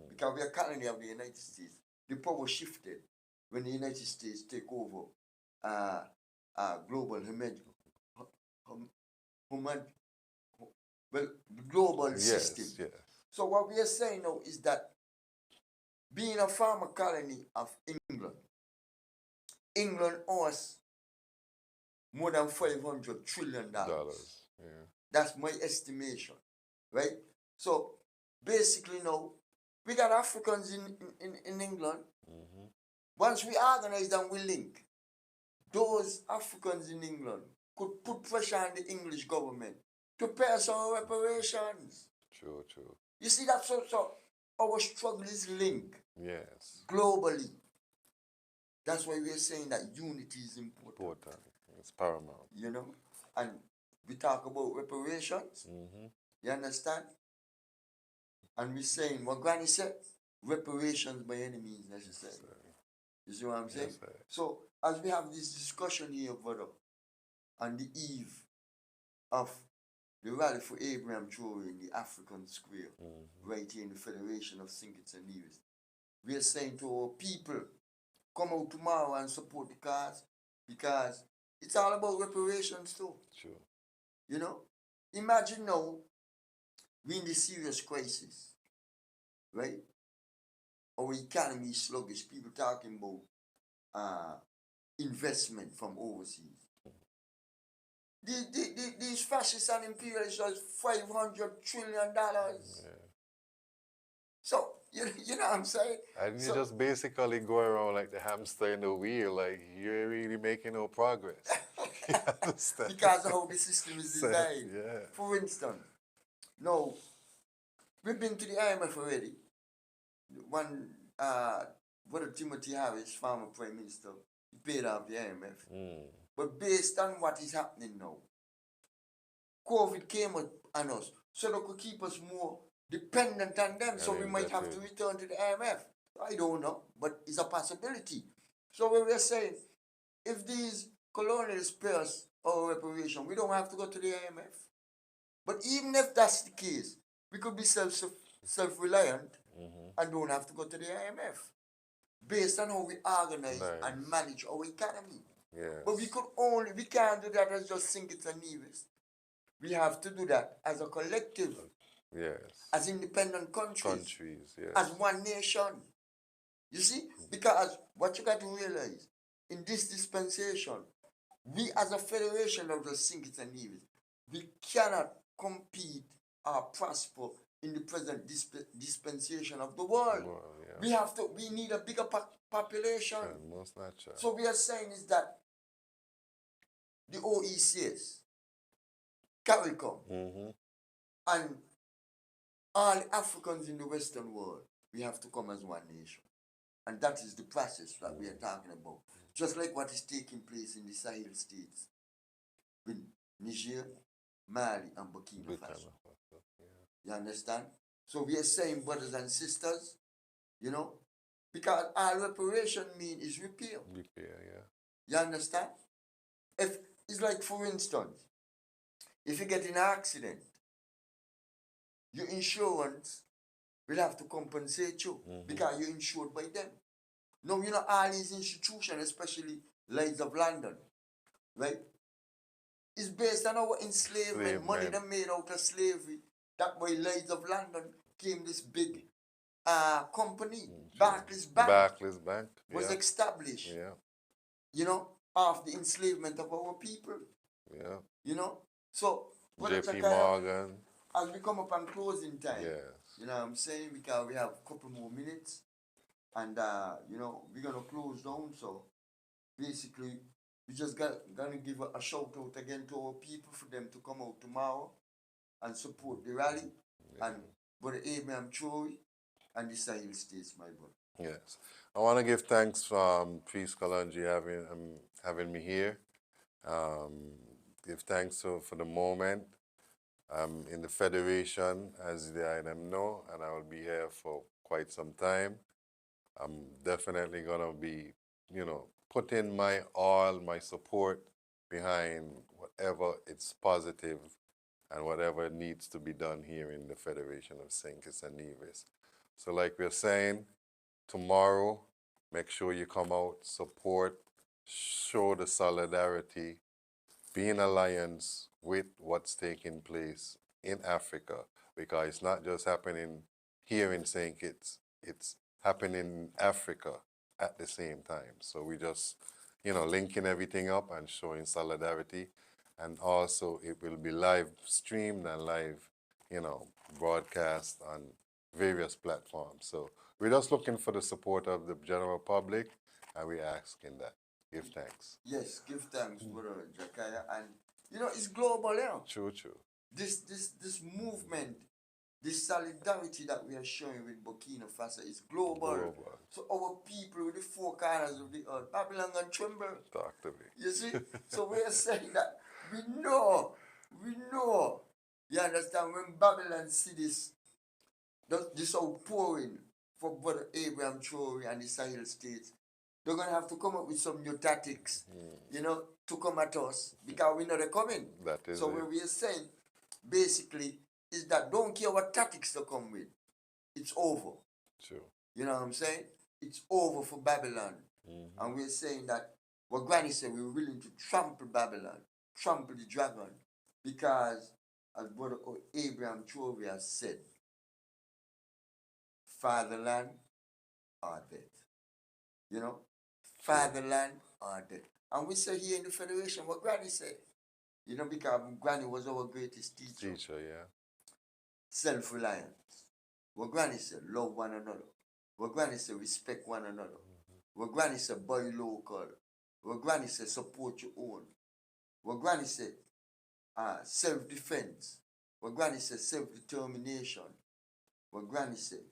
Because we are a colony of the United States. The power shifted when the United States take over global humanity. well, the global Yes, system. yes. So what we are saying now is that being a former colony of England, England owes more than $500 trillion. Dollars. Yeah. That's my estimation, right? So basically now, we got Africans in England. Mm-hmm. Once we organize and we link, those Africans in England could put pressure on the English government to pay us our reparations. True, true. You see, that's so our struggle is linked Yes. globally. That's why we are saying that unity is important. Important. It's paramount. You know? And we talk about reparations. Mm-hmm. You understand? And we're saying what Granny said, reparations by any means necessary. You see what I'm saying? Yes, sir. So as we have this discussion here, brother, on the eve of the rally for Ibrahim Traore in the African square, right here in the Federation of Sinkits and Nevis, we are saying to our people, come out tomorrow and support the cause, because it's all about reparations too. Sure. You know? Imagine now, we're in this serious crisis, right? Our economy is sluggish. People talking about investment from overseas. These fascists and imperialists are $500 trillion. Yeah. So, you know what I'm saying? And you So- just basically go around like the hamster in the wheel, like you're really making no progress. You understand? Because of how the system is So, designed. yeah. For instance, now, we've been to the IMF already. One, Brother Timothy Harris, former Prime Minister, he paid off the IMF. Mm. But based on what is happening now, COVID came on us, so they could keep us more dependent on them, so we might have to return to the IMF. I don't know, but it's a possibility. So we were saying, if these colonialists pay us our reparation, we don't have to go to the IMF. But even if that's the case, we could be self-reliant and don't have to go to the IMF, based on how we organize and manage our economy. Yes. But we can't do that as just Sinkits and Nevis. We have to do that as a collective, Yes. as independent countries, Yes. as one nation. You see? Because what you got to realize, in this dispensation, we as a federation of the Sinkits and Nevis, we cannot compete or prosper in the present dispensation of the world. Yeah. We need a bigger population. Yeah, most natural. So we are saying is that the OECs, CARICOM, and all Africans in the Western world, we have to come as one nation. And that is the process that we are talking about. Just like what is taking place in the Sahel states, with Niger, Mali, and Burkina Faso. You understand? So we are saying, brothers and sisters, you know, because all reparation mean is repair. Repair, yeah. You understand? If it's like, for instance, if you get in an accident, your insurance will have to compensate you because you're insured by them. No, you know, all these institutions, especially Lloyd's of London, right? It's based on our enslavement, money they made out of slavery. That way, Lloyd's of London came this big company, Barclays Bank, was established. Yeah. You know, after the enslavement of our people. Yeah. You know, so JP Morgan. As we come up on closing time, Yes. you know what I'm saying, because we have a couple more minutes, and you know, we're gonna close down. So basically, we just gonna give a shout out again to our people for them to come out tomorrow and support the rally, and Brother Ibrahim Traore and the Sahel States, my brother. Yes, I want to give thanks Priest Kalonji having me here. Give thanks for the moment. I'm in the Federation, as I know, and I will be here for quite some time. I'm definitely gonna be, you know, putting my all, my support behind whatever it's positive and whatever needs to be done here in the Federation of Sinkits and Nevis. So like we're saying, tomorrow, make sure you come out, support, show the solidarity, be in alliance with what's taking place in Africa, because it's not just happening here in St. Kitts, it's happening in Africa at the same time. So we just, linking everything up and showing solidarity. And also it will be live streamed and live, broadcast on various platforms. So we're just looking for the support of the general public, and we're asking that. Give thanks. Yes, give thanks, brother Jakaya. And it's global, True. This movement, this solidarity that we are showing with Burkina Faso is global. So our people with the four corners of the earth, Babylon and tremble. Talk to me. You see? So we are saying that we know. You understand? When Babylon see this outpouring for brother Abraham Traore and the Sahel states, they're going to have to come up with some new tactics, to come at us, because we know they're coming. That is so it. what we are saying, basically, is that don't care what tactics they come with. It's over. True. You know what I'm saying? It's over for Babylon. And we're saying that what Granny said, we're willing to trample Babylon, trample the dragon, because, as brother Abraham Traore has said, fatherland or death. Fatherland or death. And we say here in the Federation what Granny said. Because Granny was our greatest teacher. Yeah. Self-reliance. What Granny said, love one another. What Granny said, respect one another. What Granny said, buy local. What Granny said, support your own. What Granny said, self-defense. What Granny said, self-determination. What Granny said,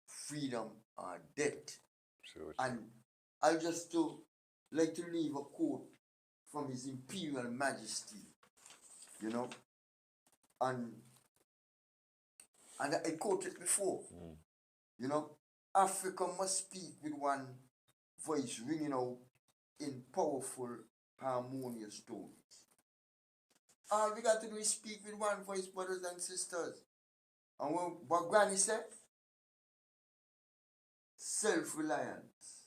freedom or death. Sure. And I just like to leave a quote from His Imperial Majesty, and I quoted before, Africa must speak with one voice ringing out in powerful, harmonious tones. All we got to do is speak with one voice, brothers and sisters. And what Granny said, self-reliance,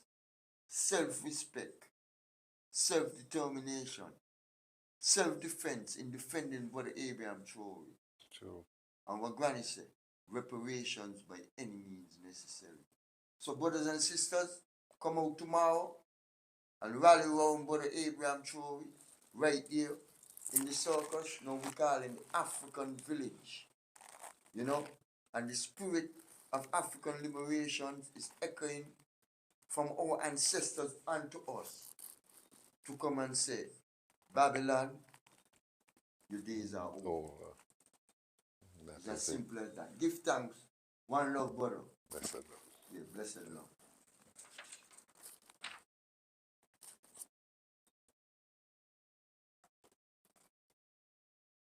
self-respect, self-determination, self-defense in defending brother Abraham Traore. True. And what Granny said, reparations by any means necessary. So brothers and sisters, come out tomorrow and rally around brother Abraham Traore right here in the circus. Now we call him the African village. And the spirit of African liberation is echoing from our ancestors unto us to come and say, Babylon, your days are over. It's as simple as that. Give thanks. One love, brother. Blessed love. Yeah, blessed love.